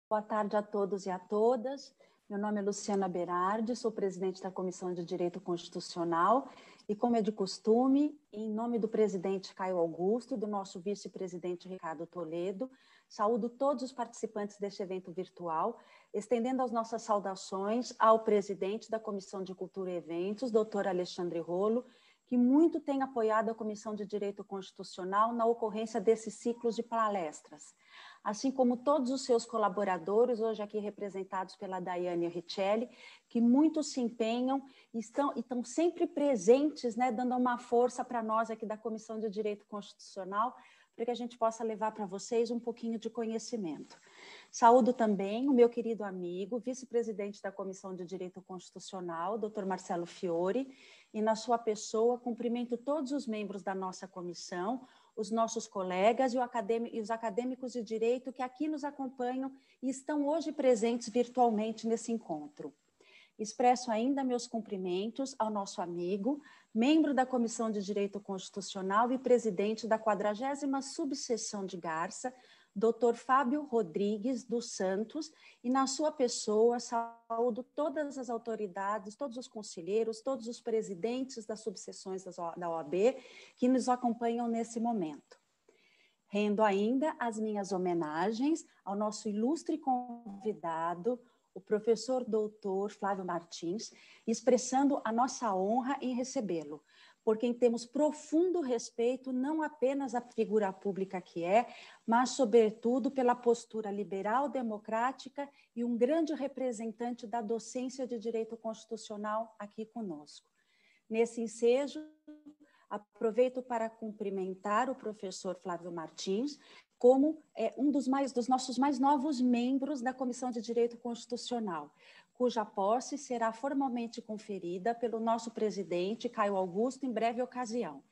Boa tarde a todos e a todas. Meu nome é Luciana Berardi, sou presidente da Comissão de Direito Constitucional e, como é de costume, em nome do presidente Caio Augusto e do nosso vice-presidente Ricardo Toledo, saúdo todos os participantes deste evento virtual, estendendo as nossas saudações ao presidente da Comissão de Cultura e Eventos, doutor Alexandre Rolo, que muito tem apoiado a Comissão de Direito Constitucional na ocorrência desses ciclos de palestras, assim como todos os seus colaboradores, hoje aqui representados pela Daiane Richelli, que muito se empenham e estão sempre presentes, né, dando uma força para nós aqui da Comissão de Direito Constitucional, para que a gente possa levar para vocês um pouquinho de conhecimento. Saúdo também o meu querido amigo, vice-presidente da Comissão de Direito Constitucional, doutor Marcelo Fiore, e na sua pessoa cumprimento todos os membros da nossa comissão, os nossos colegas e os acadêmicos de direito que aqui nos acompanham e estão hoje presentes virtualmente nesse encontro. Expresso ainda meus cumprimentos ao nosso amigo, membro da Comissão de Direito Constitucional e presidente da 40ª subseção de Garça, Dr. Fábio Rodrigues dos Santos, e na sua pessoa saúdo todas as autoridades, todos os conselheiros, todos os presidentes das subseções da OAB que nos acompanham nesse momento. Rendo ainda as minhas homenagens ao nosso ilustre convidado, o professor doutor Flávio Martins, expressando a nossa honra em recebê-lo, por quem temos profundo respeito, não apenas à figura pública que é, mas, sobretudo, pela postura liberal, democrática e um grande representante da docência de direito constitucional aqui conosco. Nesse ensejo, aproveito para cumprimentar o professor Flávio Martins, como um dos nossos mais novos membros da Comissão de Direito Constitucional, cuja posse será formalmente conferida pelo nosso presidente, Caio Augusto, em breve ocasião.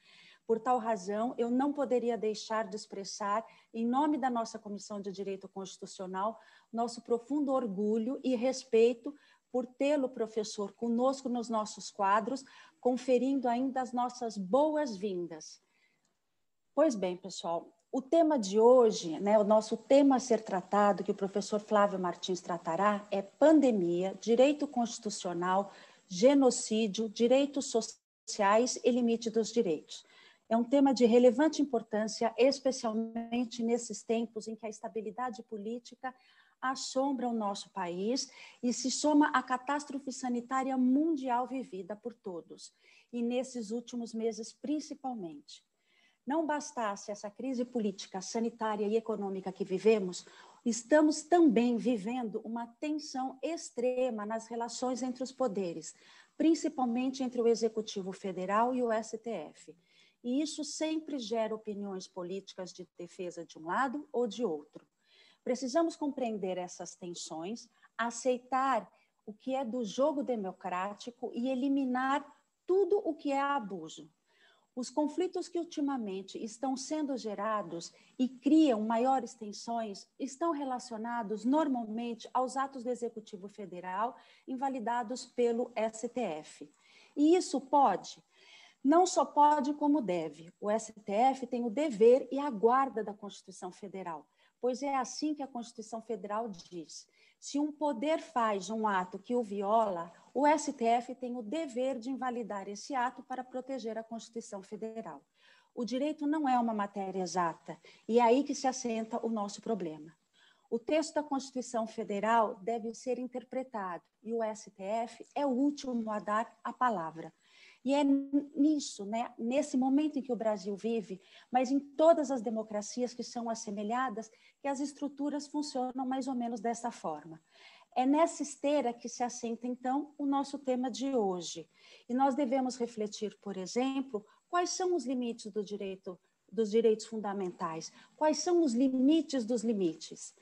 Por tal razão, eu não poderia deixar de expressar, em nome da nossa Comissão de Direito Constitucional, nosso profundo orgulho e respeito por tê-lo, professor, conosco nos nossos quadros, conferindo ainda as nossas boas-vindas. Pois bem, pessoal, o tema de hoje, né, o nosso tema a ser tratado, que o professor Flávio Martins tratará, é pandemia, direito constitucional, genocídio, direitos sociais e limite dos direitos. É um tema de relevante importância, especialmente nesses tempos em que a estabilidade política assombra o nosso país e se soma à catástrofe sanitária mundial vivida por todos, e nesses últimos meses principalmente. Não bastasse essa crise política, sanitária e econômica que vivemos, estamos também vivendo uma tensão extrema nas relações entre os poderes, principalmente entre o Executivo Federal e o STF. E isso sempre gera opiniões políticas de defesa de um lado ou de outro. Precisamos compreender essas tensões, aceitar o que é do jogo democrático e eliminar tudo o que é abuso. Os conflitos que ultimamente estão sendo gerados e criam maiores tensões estão relacionados normalmente aos atos do Executivo Federal invalidados pelo STF. E isso pode, não só pode como deve. O STF tem o dever e a guarda da Constituição Federal, pois é assim que a Constituição Federal diz. Se um poder faz um ato que o viola, o STF tem o dever de invalidar esse ato para proteger a Constituição Federal. O direito não é uma matéria exata, e é aí que se assenta o nosso problema. O texto da Constituição Federal deve ser interpretado, e o STF é o último a dar a palavra. E é nisso, né, nesse momento em que o Brasil vive, mas em todas as democracias que são assemelhadas, que as estruturas funcionam mais ou menos dessa forma. É nessa esteira que se assenta, então, o nosso tema de hoje. E nós devemos refletir, por exemplo, quais são os limites dos direitos fundamentais, quais são os limites dos limites.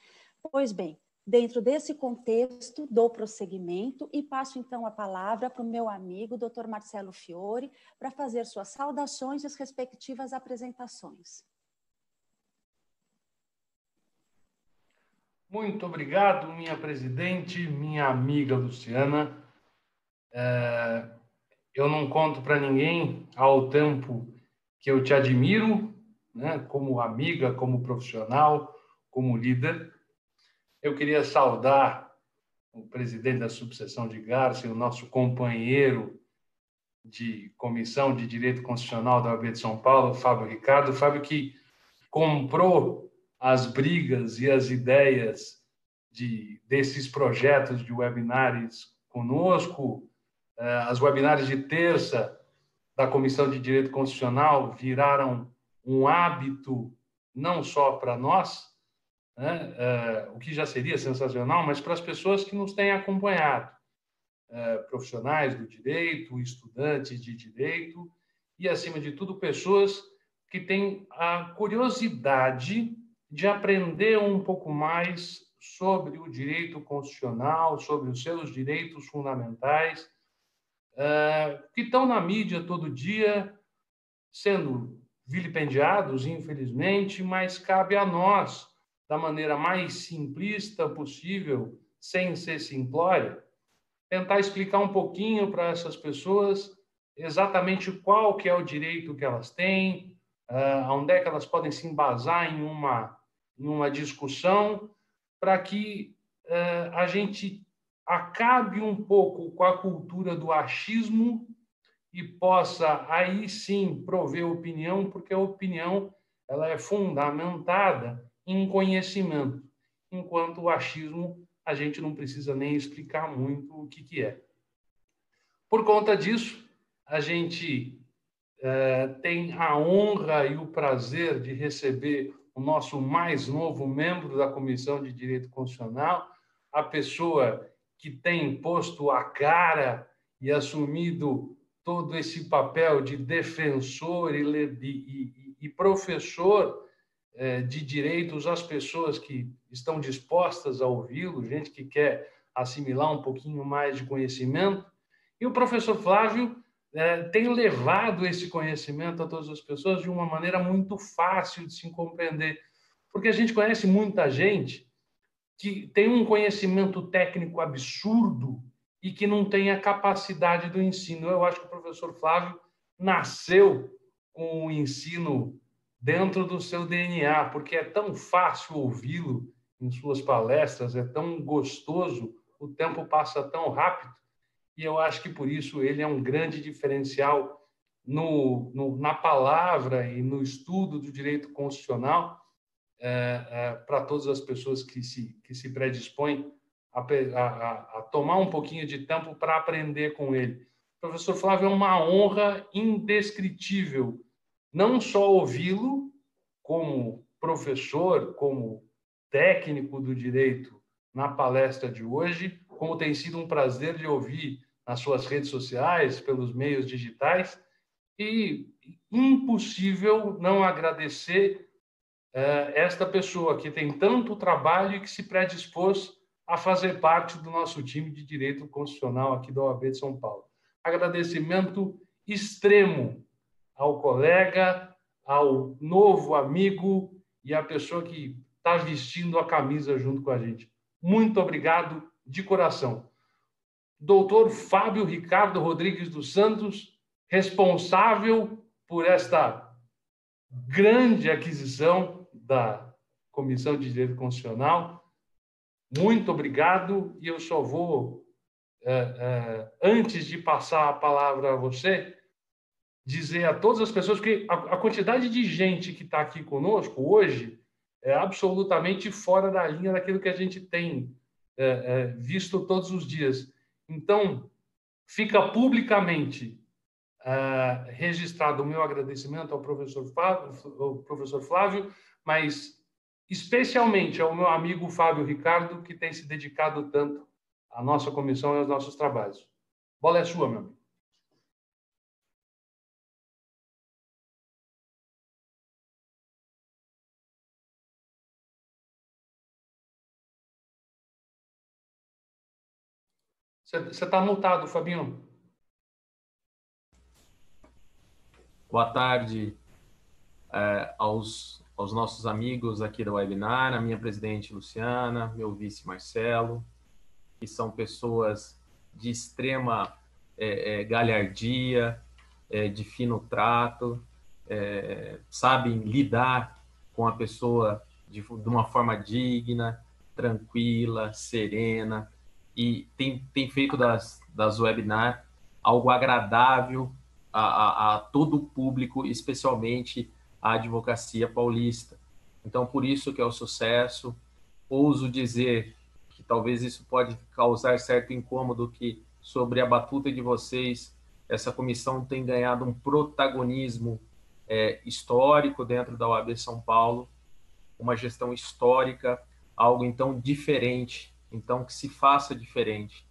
Pois bem, dentro desse contexto, dou prosseguimento e passo, então, a palavra para o meu amigo, Dr. Marcelo Fiore, para fazer suas saudações e as respectivas apresentações. Muito obrigado, minha presidente, minha amiga Luciana. Eu não conto para ninguém ao tempo que eu te admiro, né, como amiga, como profissional, como líder. Eu queria saudar o presidente da subseção de Garça e o nosso companheiro de Comissão de Direito Constitucional da OAB de São Paulo, Fábio Ricardo. Fábio que comprou as brigas e as ideias desses projetos de webinários conosco. As webinários de terça da Comissão de Direito Constitucional viraram um hábito não só para nós, né, o que já seria sensacional, mas para as pessoas que nos têm acompanhado, profissionais do direito, estudantes de direito e, acima de tudo, pessoas que têm a curiosidade de aprender um pouco mais sobre o direito constitucional, sobre os seus direitos fundamentais, que estão na mídia todo dia, sendo vilipendiados, infelizmente, mas cabe a nós, da maneira mais simplista possível, sem ser simplória, tentar explicar um pouquinho para essas pessoas exatamente qual que é o direito que elas têm, onde é que elas podem se embasar em uma discussão, para que a gente acabe um pouco com a cultura do achismo e possa, aí sim, prover opinião, porque a opinião ela é fundamentada em conhecimento, enquanto o achismo a gente não precisa nem explicar muito o que é. Por conta disso, a gente tem a honra e o prazer de receber o nosso mais novo membro da Comissão de Direito Constitucional, a pessoa que tem posto a cara e assumido todo esse papel de defensor e professor de direitos às pessoas que estão dispostas a ouvi-lo, gente que quer assimilar um pouquinho mais de conhecimento. E o professor Flávio tem levado esse conhecimento a todas as pessoas de uma maneira muito fácil de se compreender, porque a gente conhece muita gente que tem um conhecimento técnico absurdo e que não tem a capacidade do ensino. Eu acho que o professor Flávio nasceu com o ensino dentro do seu DNA, porque é tão fácil ouvi-lo em suas palestras, é tão gostoso, o tempo passa tão rápido, e eu acho que por isso ele é um grande diferencial na palavra e no estudo do direito constitucional para todas as pessoas que se predispõem a tomar um pouquinho de tempo para aprender com ele. O professor Flávio, é uma honra indescritível, não só ouvi-lo como professor, como técnico do direito na palestra de hoje, como tem sido um prazer de ouvir nas suas redes sociais, pelos meios digitais, e impossível não agradecer esta pessoa que tem tanto trabalho e que se predispôs a fazer parte do nosso time de direito constitucional aqui da OAB de São Paulo. Agradecimento extremo ao colega, ao novo amigo e à pessoa que está vestindo a camisa junto com a gente. Muito obrigado de coração. Doutor Fábio Ricardo Rodrigues dos Santos, responsável por esta grande aquisição da Comissão de Direito Constitucional. Muito obrigado, e eu só vou, antes de passar a palavra a você, dizer a todas as pessoas que a quantidade de gente que está aqui conosco hoje é absolutamente fora da linha daquilo que a gente tem visto todos os dias. Então, fica publicamente registrado o meu agradecimento ao professor Flávio, mas especialmente ao meu amigo Fábio Ricardo, que tem se dedicado tanto à nossa comissão e aos nossos trabalhos. Bola é sua, meu amigo. Você está multado, Fabinho. Boa tarde aos nossos amigos aqui da webinar, a minha presidente Luciana, meu vice Marcelo, que são pessoas de extrema galhardia, de fino trato, sabem lidar com a pessoa de uma forma digna, tranquila, serena, e tem feito das webinar algo agradável a todo o público, especialmente a advocacia paulista. Então, por isso que é o sucesso. Ouso dizer que talvez isso pode causar certo incômodo, que sobre a batuta de vocês, essa comissão tem ganhado um protagonismo histórico dentro da OAB São Paulo, uma gestão histórica, algo então diferente, então que se faça diferente,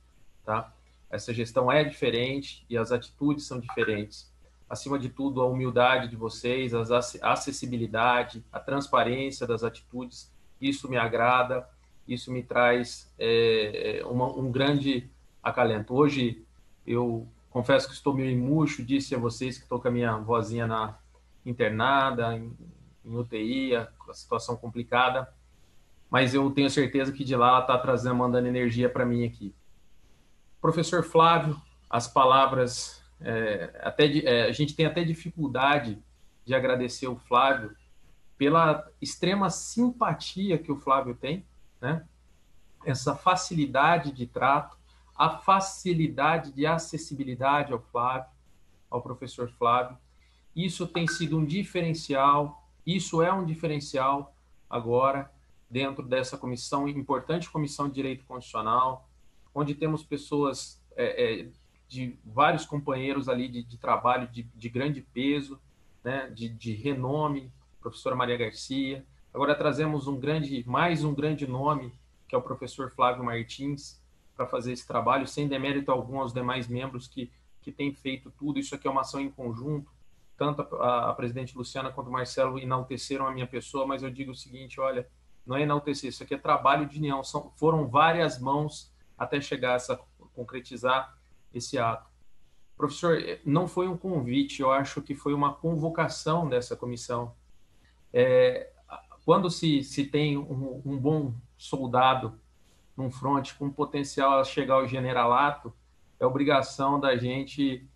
tá? Essa gestão é diferente e as atitudes são diferentes. Acima de tudo, a humildade de vocês, a acessibilidade, a transparência das atitudes, isso me agrada, isso me traz um grande acalento. Hoje, eu confesso que estou meio murcho, disse a vocês que estou com a minha vozinha internada, em UTI, a situação complicada, mas eu tenho certeza que de lá ela está mandando energia para mim aqui. Professor Flávio, as palavras, a gente tem até dificuldade de agradecer o Flávio pela extrema simpatia que o Flávio tem, né? Essa facilidade de trato, a facilidade de acessibilidade ao Flávio, ao professor Flávio. Isso tem sido um diferencial, isso é um diferencial agora dentro dessa comissão, importante comissão de Direito Constitucional, onde temos pessoas de vários companheiros ali de trabalho de grande peso, né, de renome, professora Maria Garcia. Agora trazemos mais um grande nome, que é o professor Flávio Martins, para fazer esse trabalho, sem demérito algum aos demais membros que têm feito tudo. Isso aqui é uma ação em conjunto. Tanto a presidente Luciana quanto o Marcelo enalteceram a minha pessoa, mas eu digo o seguinte, olha, não é enaltecer, isso aqui é trabalho de união, foram várias mãos até chegar a concretizar esse ato. Professor, não foi um convite, eu acho que foi uma convocação dessa comissão. Quando se tem um bom soldado num fronte com potencial a chegar ao generalato, é obrigação da gente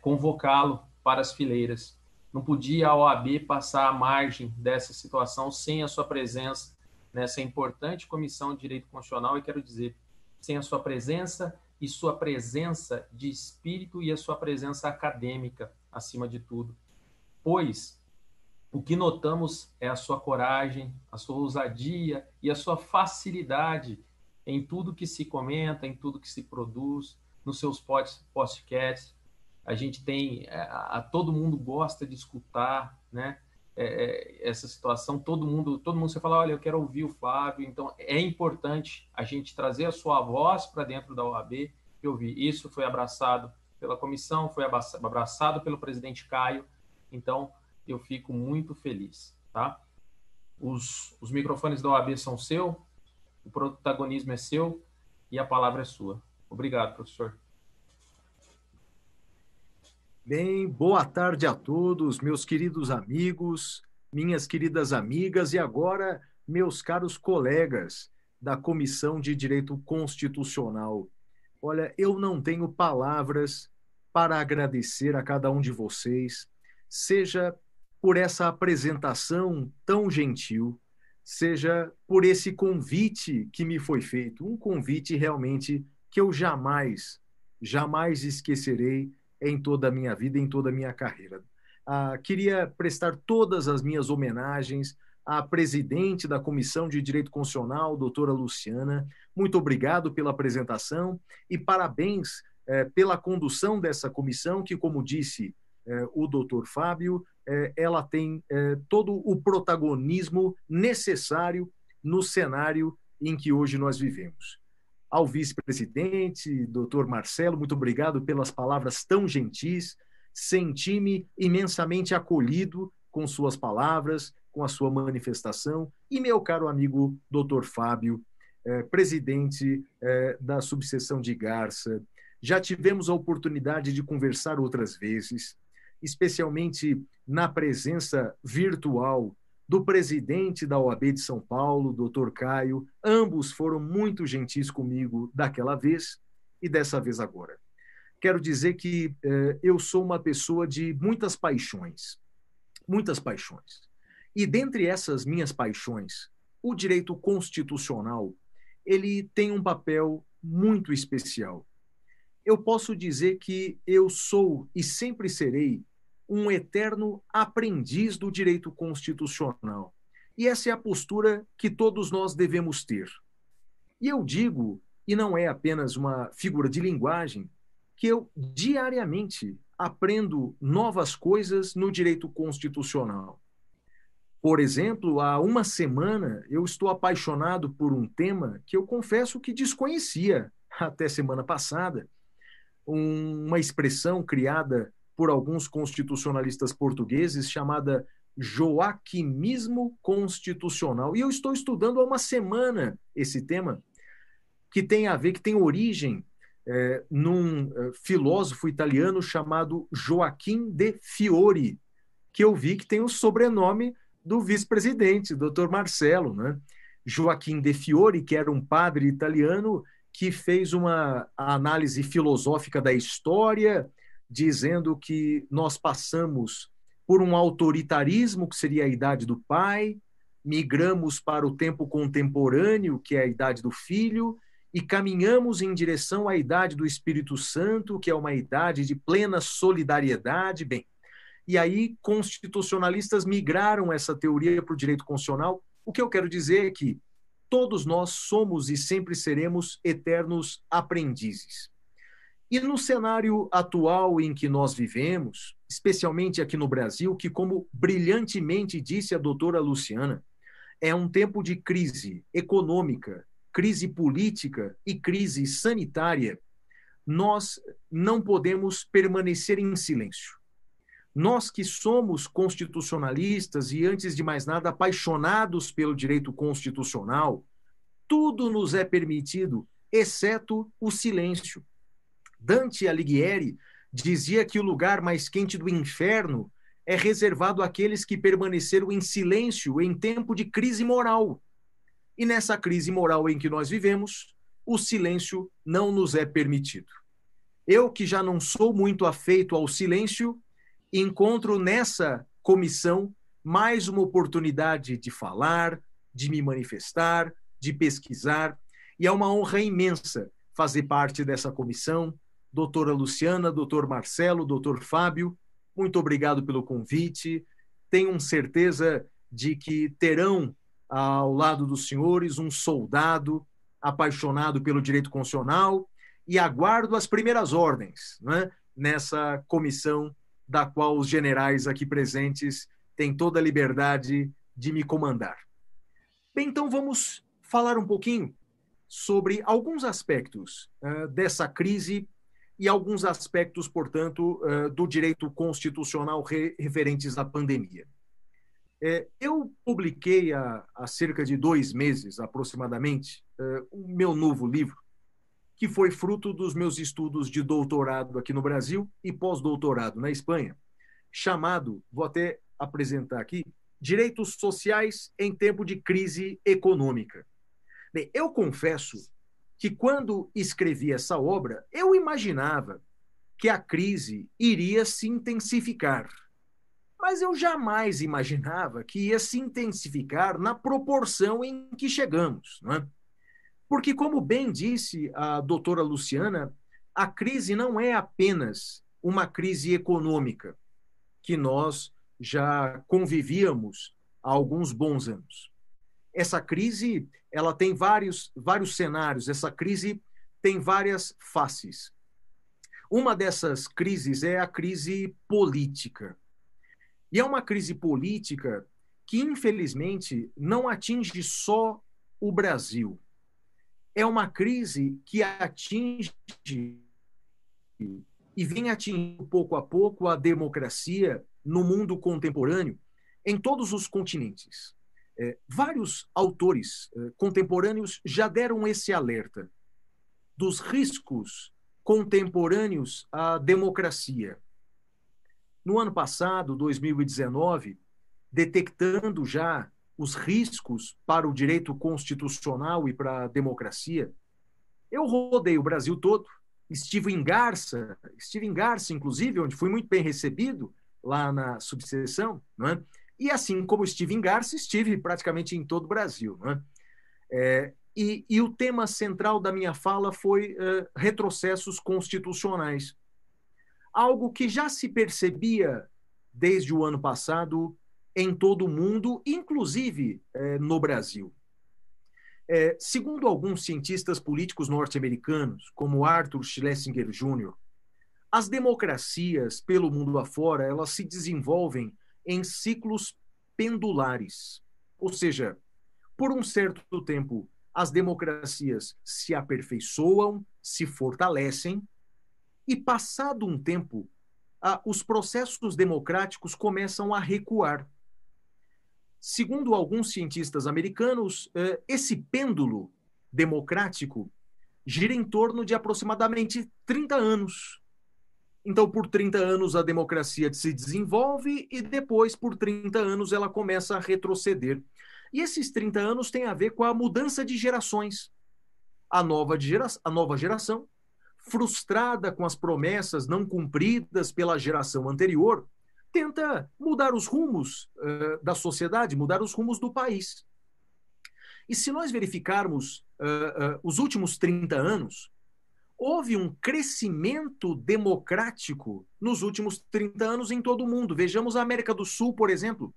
convocá-lo para as fileiras. Não podia a OAB passar à margem dessa situação sem a sua presença nessa importante comissão de direito constitucional, e quero dizer, sem a sua presença e sua presença de espírito e a sua presença acadêmica, acima de tudo. Pois o que notamos é a sua coragem, a sua ousadia e a sua facilidade em tudo que se comenta, em tudo que se produz, nos seus podcasts. A gente tem, todo mundo gosta de escutar, né? Essa situação, todo mundo você fala, olha, eu quero ouvir o Flávio, então é importante a gente trazer a sua voz para dentro da OAB e ouvir. Isso foi abraçado pela comissão, foi abraçado pelo presidente Caio, então eu fico muito feliz, tá? Os microfones da OAB são seus, o protagonismo é seu e a palavra é sua. Obrigado, professor. Bem, boa tarde a todos, meus queridos amigos, minhas queridas amigas e agora meus caros colegas da Comissão de Direito Constitucional. Olha, eu não tenho palavras para agradecer a cada um de vocês, seja por essa apresentação tão gentil, seja por esse convite que me foi feito, um convite realmente que eu jamais esquecerei em toda a minha vida, em toda a minha carreira. Queria prestar todas as minhas homenagens à presidente da Comissão de Direito Constitucional, doutora Luciana. Muito obrigado pela apresentação e parabéns pela condução dessa comissão, que, como disse o doutor Fábio, ela tem todo o protagonismo necessário no cenário em que hoje nós vivemos. Ao vice-presidente, doutor Marcelo, muito obrigado pelas palavras tão gentis. Senti-me imensamente acolhido com suas palavras, com a sua manifestação. E meu caro amigo doutor Fábio, presidente da subseção de Garça, já tivemos a oportunidade de conversar outras vezes, especialmente na presença virtual do presidente da OAB de São Paulo, doutor Caio. Ambos foram muito gentis comigo daquela vez e dessa vez agora. Quero dizer que eu sou uma pessoa de muitas paixões. E dentre essas minhas paixões, o direito constitucional ele tem um papel muito especial. Eu posso dizer que eu sou e sempre serei um eterno aprendiz do direito constitucional. E essa é a postura que todos nós devemos ter. E eu digo, e não é apenas uma figura de linguagem, que eu diariamente aprendo novas coisas no direito constitucional. Por exemplo, há uma semana eu estou apaixonado por um tema que eu confesso que desconhecia até semana passada, uma expressão criada por alguns constitucionalistas portugueses chamada joaquimismo constitucional. E eu estou estudando há uma semana esse tema, que tem a ver, que tem origem num filósofo italiano chamado Joaquim de Fiori, que eu vi que tem o sobrenome do vice-presidente, Dr. Marcelo, né? Joaquim de Fiori, que era um padre italiano que fez uma análise filosófica da história, dizendo que nós passamos por um autoritarismo, que seria a idade do pai, migramos para o tempo contemporâneo, que é a idade do filho, e caminhamos em direção à idade do Espírito Santo, que é uma idade de plena solidariedade. Bem, e aí constitucionalistas migraram essa teoria para o direito constitucional. O que eu quero dizer é que todos nós somos e sempre seremos eternos aprendizes. E no cenário atual em que nós vivemos, especialmente aqui no Brasil, que, como brilhantemente disse a doutora Luciana, é um tempo de crise econômica, crise política e crise sanitária, nós não podemos permanecer em silêncio. Nós que somos constitucionalistas e, antes de mais nada, apaixonados pelo direito constitucional, tudo nos é permitido, exceto o silêncio. Dante Alighieri dizia que o lugar mais quente do inferno é reservado àqueles que permaneceram em silêncio em tempo de crise moral. E nessa crise moral em que nós vivemos, o silêncio não nos é permitido. Eu, que já não sou muito afeito ao silêncio, encontro nessa comissão mais uma oportunidade de falar, de me manifestar, de pesquisar, e é uma honra imensa fazer parte dessa comissão. Doutora Luciana, doutor Marcelo, doutor Fábio, muito obrigado pelo convite. Tenho certeza de que terão ao lado dos senhores um soldado apaixonado pelo direito constitucional, e aguardo as primeiras ordens, né, nessa comissão da qual os generais aqui presentes têm toda a liberdade de me comandar. Bem, então vamos falar um pouquinho sobre alguns aspectos dessa crise e alguns aspectos, portanto, do direito constitucional referentes à pandemia. Eu publiquei há cerca de 2 meses, aproximadamente, o meu novo livro, que foi fruto dos meus estudos de doutorado aqui no Brasil e pós-doutorado na Espanha, chamado, vou até apresentar aqui, Direitos Sociais em Tempo de Crise Econômica. Bem, eu confesso que quando escrevi essa obra, eu imaginava que a crise iria se intensificar. Mas eu jamais imaginava que ia se intensificar na proporção em que chegamos, não é? Porque, como bem disse a doutora Luciana, a crise não é apenas uma crise econômica, que nós já convivíamos há alguns bons anos. Essa crise, ela tem vários cenários, essa crise tem várias faces. Uma dessas crises é a crise política. E é uma crise política que, infelizmente, não atinge só o Brasil. É uma crise que atinge e vem atingindo pouco a pouco a democracia no mundo contemporâneo, em todos os continentes. Vários autores contemporâneos já deram esse alerta dos riscos contemporâneos à democracia. No ano passado, 2019, detectando já os riscos para o direito constitucional e para a democracia, eu rodei o Brasil todo, estive em Garça, inclusive, onde fui muito bem recebido, lá na subseção, não é? E assim como estive em Garça, estive praticamente em todo o Brasil, não é? E o tema central da minha fala foi retrocessos constitucionais. Algo que já se percebia desde o ano passado em todo o mundo, inclusive no Brasil. Segundo alguns cientistas políticos norte-americanos, como Arthur Schlesinger Jr., as democracias pelo mundo afora, elas se desenvolvem em ciclos pendulares. Ou seja, por um certo tempo, as democracias se aperfeiçoam, se fortalecem, e passado um tempo, os processos democráticos começam a recuar. Segundo alguns cientistas americanos, esse pêndulo democrático gira em torno de aproximadamente 30 anos. Então, por 30 anos, a democracia se desenvolve e depois, por 30 anos, ela começa a retroceder. E esses 30 anos têm a ver com a mudança de gerações. A nova geração, frustrada com as promessas não cumpridas pela geração anterior, tenta mudar os rumos da sociedade, mudar os rumos do país. E se nós verificarmos os últimos 30 anos, houve um crescimento democrático nos últimos 30 anos em todo o mundo. Vejamos a América do Sul, por exemplo.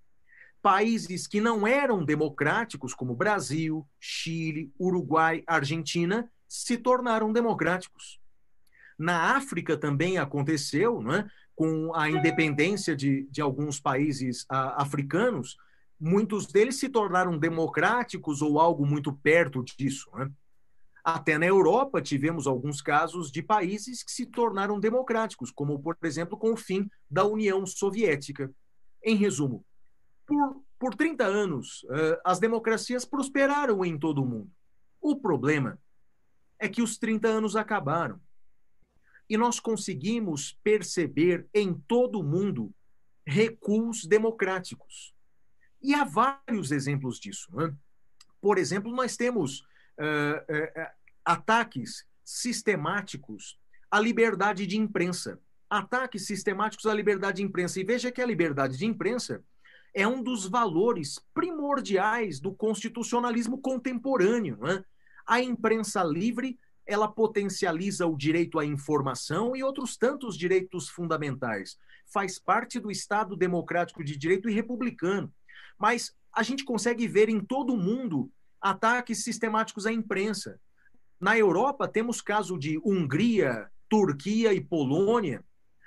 Países que não eram democráticos, como Brasil, Chile, Uruguai, Argentina, se tornaram democráticos. Na África também aconteceu, não é? Com a independência de alguns países africanos, muitos deles se tornaram democráticos ou algo muito perto disso, não é? Até na Europa tivemos alguns casos de países que se tornaram democráticos, como, por exemplo, com o fim da União Soviética. Em resumo, por 30 anos, as democracias prosperaram em todo o mundo. O problema é que os 30 anos acabaram. E nós conseguimos perceber em todo o mundo recuos democráticos. E há vários exemplos disso, né? Por exemplo, nós temos ataques sistemáticos à liberdade de imprensa. Ataques sistemáticos à liberdade de imprensa. E veja que a liberdade de imprensa é um dos valores primordiais do constitucionalismo contemporâneo, né? A imprensa livre, ela potencializa o direito à informação e outros tantos direitos fundamentais. Faz parte do Estado democrático de direito e republicano. Mas a gente consegue ver em todo o mundo ataques sistemáticos à imprensa. Na Europa, temos caso de Hungria, Turquia e Polônia.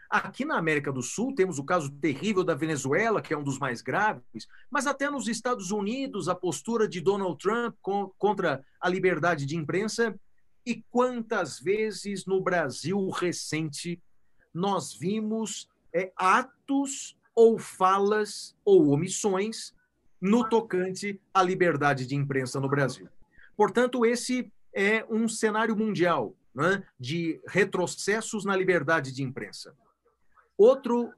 Aqui na América do Sul, temos o caso terrível da Venezuela, que é um dos mais graves, mas até nos Estados Unidos, a postura de Donald Trump contra a liberdade de imprensa. E quantas vezes no Brasil recente nós vimos atos ou falas ou omissões no tocante à liberdade de imprensa no Brasil. Portanto, esse é um cenário mundial, né, de retrocessos na liberdade de imprensa. Outro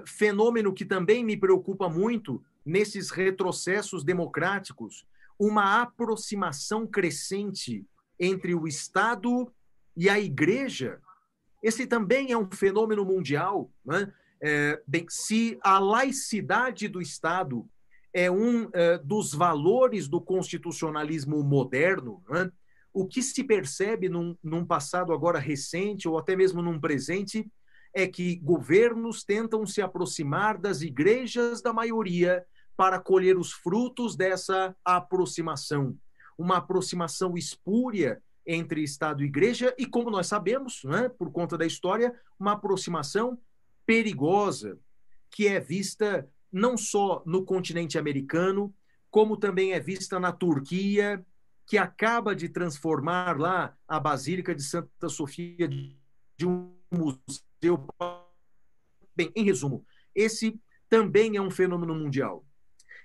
fenômeno que também me preocupa muito nesses retrocessos democráticos, uma aproximação crescente entre o Estado e a Igreja. Esse também é um fenômeno mundial, né? Se a laicidade do Estado é um dos valores do constitucionalismo moderno, né? O que se percebe num passado agora recente, ou até mesmo num presente, é que governos tentam se aproximar das igrejas da maioria para colher os frutos dessa aproximação. Uma aproximação espúria entre Estado e Igreja e, como nós sabemos, né, por conta da história, uma aproximação perigosa, que é vista não só no continente americano, como também é vista na Turquia, que acaba de transformar lá a Basílica de Santa Sofia de um museu. Bem, em resumo, esse também é um fenômeno mundial.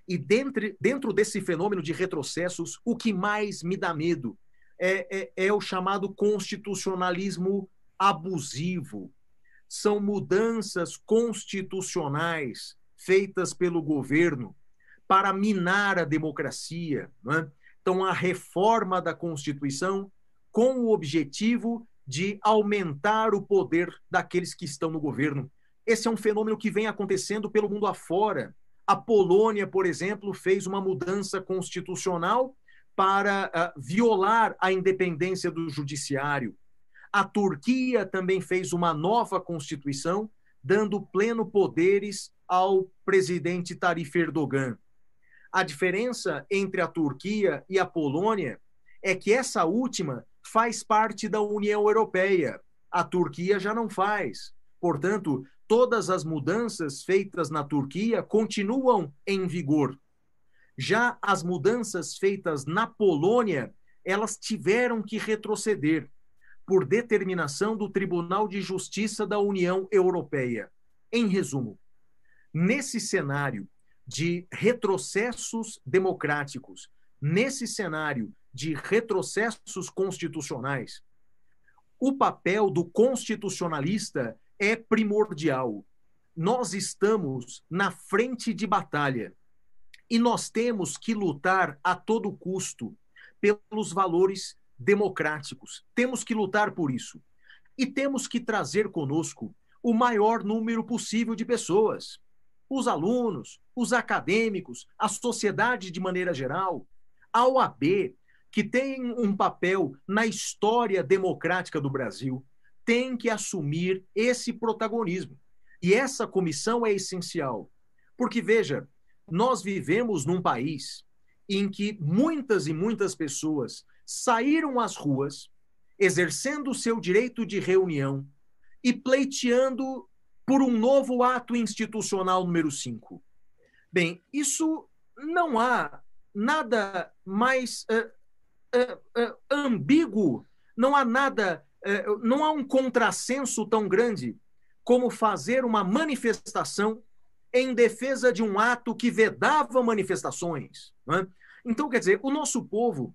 E dentro desse fenômeno de retrocessos, o que mais me dá medo é o chamado constitucionalismo abusivo. São mudanças constitucionais feitas pelo governo para minar a democracia, né? Então, a reforma da Constituição com o objetivo de aumentar o poder daqueles que estão no governo. Esse é um fenômeno que vem acontecendo pelo mundo afora. A Polônia, por exemplo, fez uma mudança constitucional para violar a independência do judiciário. A Turquia também fez uma nova constituição, dando pleno poderes ao presidente Tayyip Erdogan. A diferença entre a Turquia e a Polônia é que essa última faz parte da União Europeia. A Turquia já não faz. Portanto, todas as mudanças feitas na Turquia continuam em vigor. Já as mudanças feitas na Polônia, elas tiveram que retroceder por determinação do Tribunal de Justiça da União Europeia. Em resumo, nesse cenário de retrocessos democráticos, nesse cenário de retrocessos constitucionais, o papel do constitucionalista é primordial. Nós estamos na frente de batalha e nós temos que lutar a todo custo pelos valores democráticos. Temos que lutar por isso. E temos que trazer conosco o maior número possível de pessoas. Os alunos, os acadêmicos, a sociedade de maneira geral, a OAB, que tem um papel na história democrática do Brasil, tem que assumir esse protagonismo. E essa comissão é essencial. Porque, veja, nós vivemos num país em que muitas e muitas pessoas saíram às ruas, exercendo o seu direito de reunião e pleiteando por um novo ato institucional número 5. Bem, isso não há nada mais ambíguo, não há nada, não há um contrassenso tão grande como fazer uma manifestação em defesa de um ato que vedava manifestações. Não é? Então, quer dizer, o nosso povo,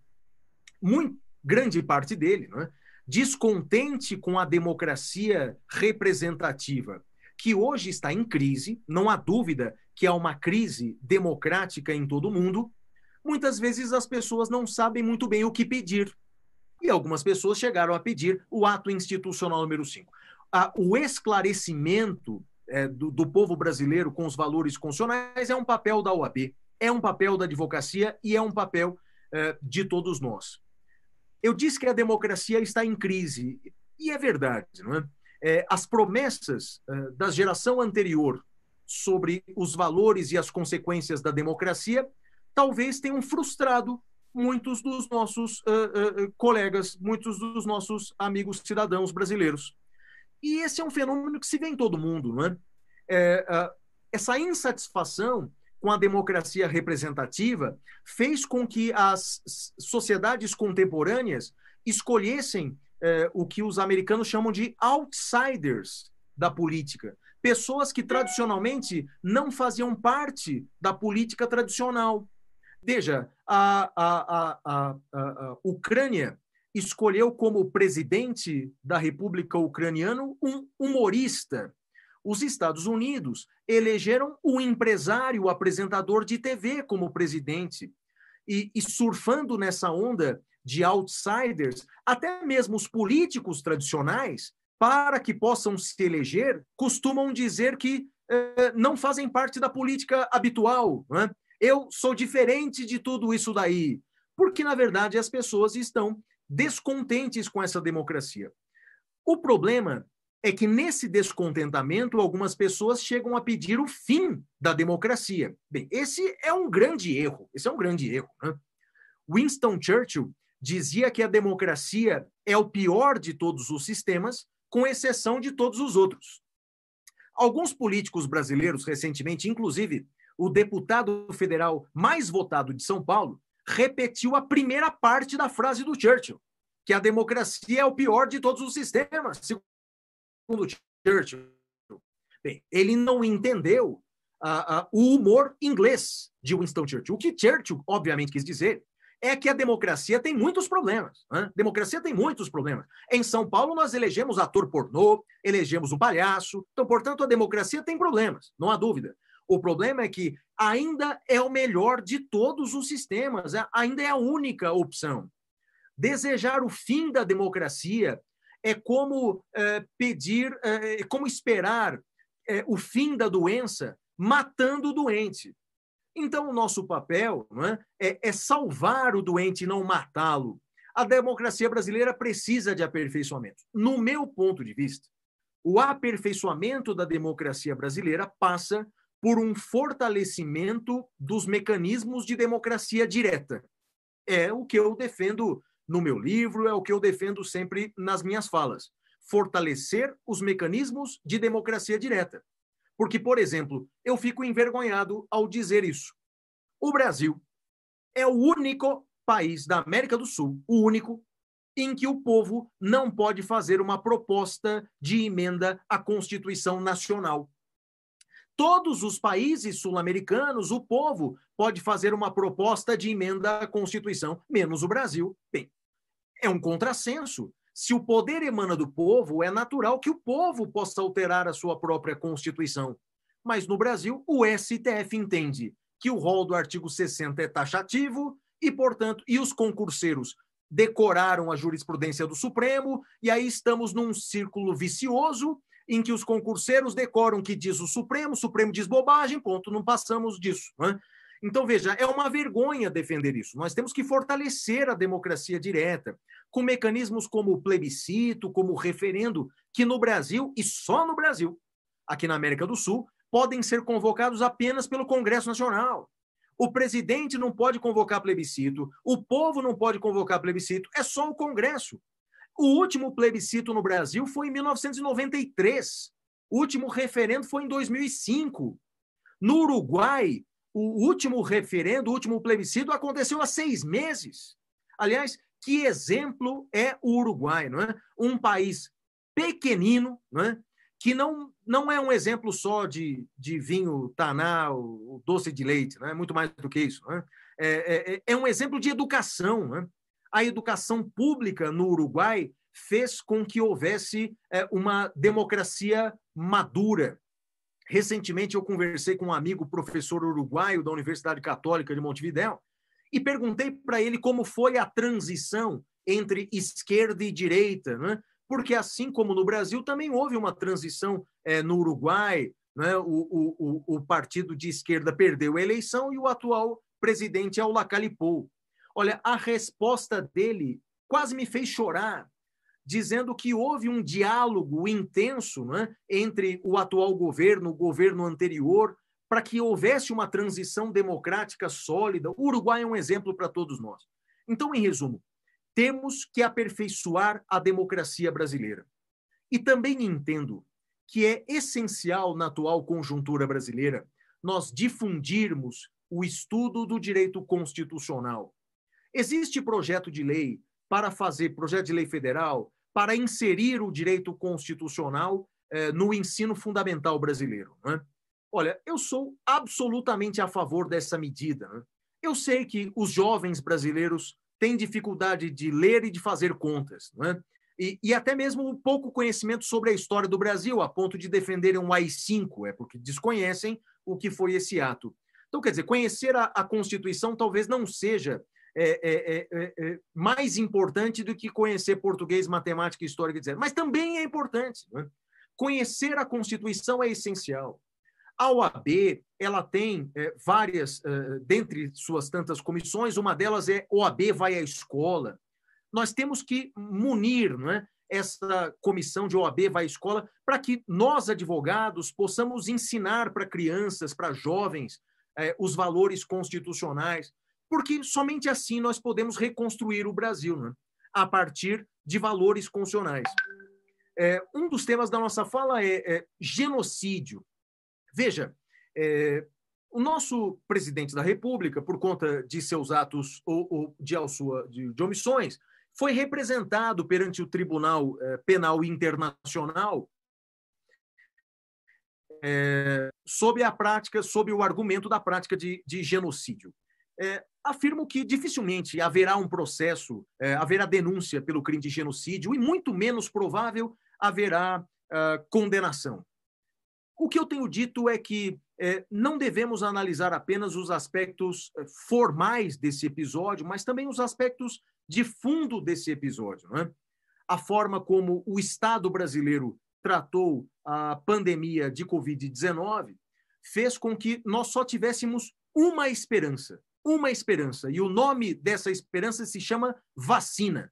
muito grande parte dele, não é? Descontente com a democracia representativa, que hoje está em crise, não há dúvida que há uma crise democrática em todo o mundo, muitas vezes as pessoas não sabem muito bem o que pedir. E algumas pessoas chegaram a pedir o ato institucional número 5. O esclarecimento do povo brasileiro com os valores constitucionais é um papel da OAB, é um papel da advocacia e é um papel de todos nós. Eu disse que a democracia está em crise, e é verdade, não é? As promessas da geração anterior sobre os valores e as consequências da democracia talvez tenham frustrado muitos dos nossos colegas, muitos dos nossos amigos cidadãos brasileiros. E esse é um fenômeno que se vê em todo mundo, não é? Essa insatisfação com a democracia representativa fez com que as sociedades contemporâneas escolhessem o que os americanos chamam de outsiders da política. Pessoas que tradicionalmente não faziam parte da política tradicional. Veja, a Ucrânia escolheu como presidente da República Ucraniana um humorista. Os Estados Unidos elegeram um empresário, apresentador de TV como presidente. E surfando nessa onda de outsiders, até mesmo os políticos tradicionais, para que possam se eleger, costumam dizer que não fazem parte da política habitual. Né? Eu sou diferente de tudo isso daí. Porque, na verdade, as pessoas estão descontentes com essa democracia. O problema é que, nesse descontentamento, algumas pessoas chegam a pedir o fim da democracia. Bem, esse é um grande erro. Esse é um grande erro. Né? Winston Churchill dizia que a democracia é o pior de todos os sistemas, com exceção de todos os outros. Alguns políticos brasileiros, recentemente, inclusive o deputado federal mais votado de São Paulo, repetiu a primeira parte da frase do Churchill, que a democracia é o pior de todos os sistemas, segundo Churchill. Bem, ele não entendeu o humor inglês de Winston Churchill. O que Churchill, obviamente, quis dizer é que a democracia tem muitos problemas. Né? Democracia tem muitos problemas. Em São Paulo, nós elegemos ator pornô, elegemos um palhaço. Então, portanto, a democracia tem problemas, não há dúvida. O problema é que ainda é o melhor de todos os sistemas, ainda é a única opção. Desejar o fim da democracia é como como esperar o fim da doença matando o doente. Então, o nosso papel, não é, é salvar o doente e não matá-lo. A democracia brasileira precisa de aperfeiçoamento. No meu ponto de vista, o aperfeiçoamento da democracia brasileira passa por um fortalecimento dos mecanismos de democracia direta. É o que eu defendo no meu livro, é o que eu defendo sempre nas minhas falas. Fortalecer os mecanismos de democracia direta. Porque, por exemplo, eu fico envergonhado ao dizer isso. O Brasil é o único país da América do Sul, o único, em que o povo não pode fazer uma proposta de emenda à Constituição Nacional. Todos os países sul-americanos, o povo pode fazer uma proposta de emenda à Constituição, menos o Brasil. Bem, é um contrassenso. Se o poder emana do povo, é natural que o povo possa alterar a sua própria Constituição. Mas no Brasil, o STF entende que o rol do artigo 60 é taxativo e, portanto, os concurseiros decoraram a jurisprudência do Supremo, e aí estamos num círculo vicioso em que os concurseiros decoram o que diz o Supremo diz bobagem, ponto, não passamos disso. Né? Então, veja, é uma vergonha defender isso. Nós temos que fortalecer a democracia direta, com mecanismos como o plebiscito, como o referendo, que no Brasil, e só no Brasil, aqui na América do Sul, podem ser convocados apenas pelo Congresso Nacional. O presidente não pode convocar plebiscito, o povo não pode convocar plebiscito, é só o Congresso. O último plebiscito no Brasil foi em 1993. O último referendo foi em 2005. No Uruguai, o último referendo, o último plebiscito aconteceu há 6 meses. Aliás, que exemplo é o Uruguai, não é? Um país pequenino, não é? Que não é um exemplo só de vinho taná, o doce de leite, não é? Muito mais do que isso. Não é? É um exemplo de educação, não é? A educação pública no Uruguai fez com que houvesse uma democracia madura. Recentemente, eu conversei com um amigo professor uruguaio da Universidade Católica de Montevidéu e perguntei para ele como foi a transição entre esquerda e direita, né? Porque, assim como no Brasil, também houve uma transição no Uruguai, né? O partido de esquerda perdeu a eleição e o atual presidente é o Lacalle Pou. Olha, a resposta dele quase me fez chorar, dizendo que houve um diálogo intenso, né, entre o atual governo, o governo anterior, para que houvesse uma transição democrática sólida. O Uruguai é um exemplo para todos nós. Então, em resumo, temos que aperfeiçoar a democracia brasileira. E também entendo que é essencial na atual conjuntura brasileira nós difundirmos o estudo do direito constitucional. Existe projeto de lei para fazer, projeto de lei federal, para inserir o direito constitucional no ensino fundamental brasileiro. Né? Olha, eu sou absolutamente a favor dessa medida. Né? Eu sei que os jovens brasileiros têm dificuldade de ler e de fazer contas, né? E até mesmo um pouco conhecimento sobre a história do Brasil, a ponto de defenderem um AI-5, porque desconhecem o que foi esse ato. Então, quer dizer, conhecer a Constituição talvez não seja mais importante do que conhecer português, matemática, história, etc. Mas também é importante. Né? Conhecer a Constituição é essencial. A OAB, ela tem várias, dentre suas tantas comissões, uma delas é OAB vai à escola. Nós temos que munir, não é, essa comissão de OAB vai à escola para que nós, advogados, possamos ensinar para crianças, para jovens, os valores constitucionais, porque somente assim nós podemos reconstruir o Brasil, né? A partir de valores constitucionais. Um dos temas da nossa fala é genocídio. Veja, o nosso presidente da República, por conta de seus atos ou de omissões, foi representado perante o Tribunal Penal Internacional sob o argumento da prática de genocídio. Afirmo que dificilmente haverá um processo, haverá denúncia pelo crime de genocídio e muito menos provável haverá condenação. O que eu tenho dito é que não devemos analisar apenas os aspectos formais desse episódio, mas também os aspectos de fundo desse episódio. Né? A forma como o Estado brasileiro tratou a pandemia de Covid-19 fez com que nós só tivéssemos uma esperança. Uma esperança. E o nome dessa esperança se chama vacina.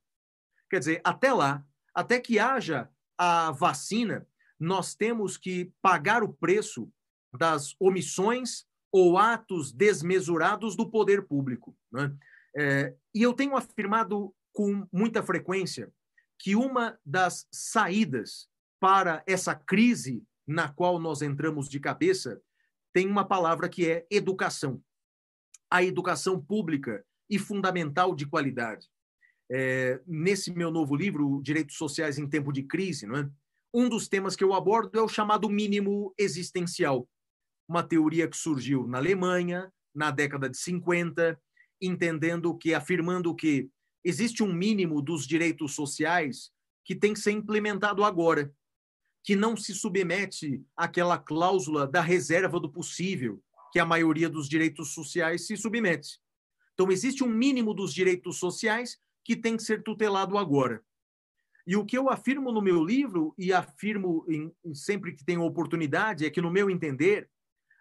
Quer dizer, até lá, até que haja a vacina, nós temos que pagar o preço das omissões ou atos desmesurados do poder público, né? E eu tenho afirmado com muita frequência que uma das saídas para essa crise na qual nós entramos de cabeça tem uma palavra que é educação. A educação pública e fundamental de qualidade. Nesse meu novo livro, Direitos Sociais em Tempo de Crise, não é? Um dos temas que eu abordo é o chamado mínimo existencial, uma teoria que surgiu na Alemanha, na década de 50, afirmando que existe um mínimo dos direitos sociais que tem que ser implementado agora, que não se submete àquela cláusula da reserva do possível, que a maioria dos direitos sociais se submete. Então, existe um mínimo dos direitos sociais que tem que ser tutelado agora. E o que eu afirmo no meu livro, e afirmo sempre que tenho oportunidade, é que, no meu entender,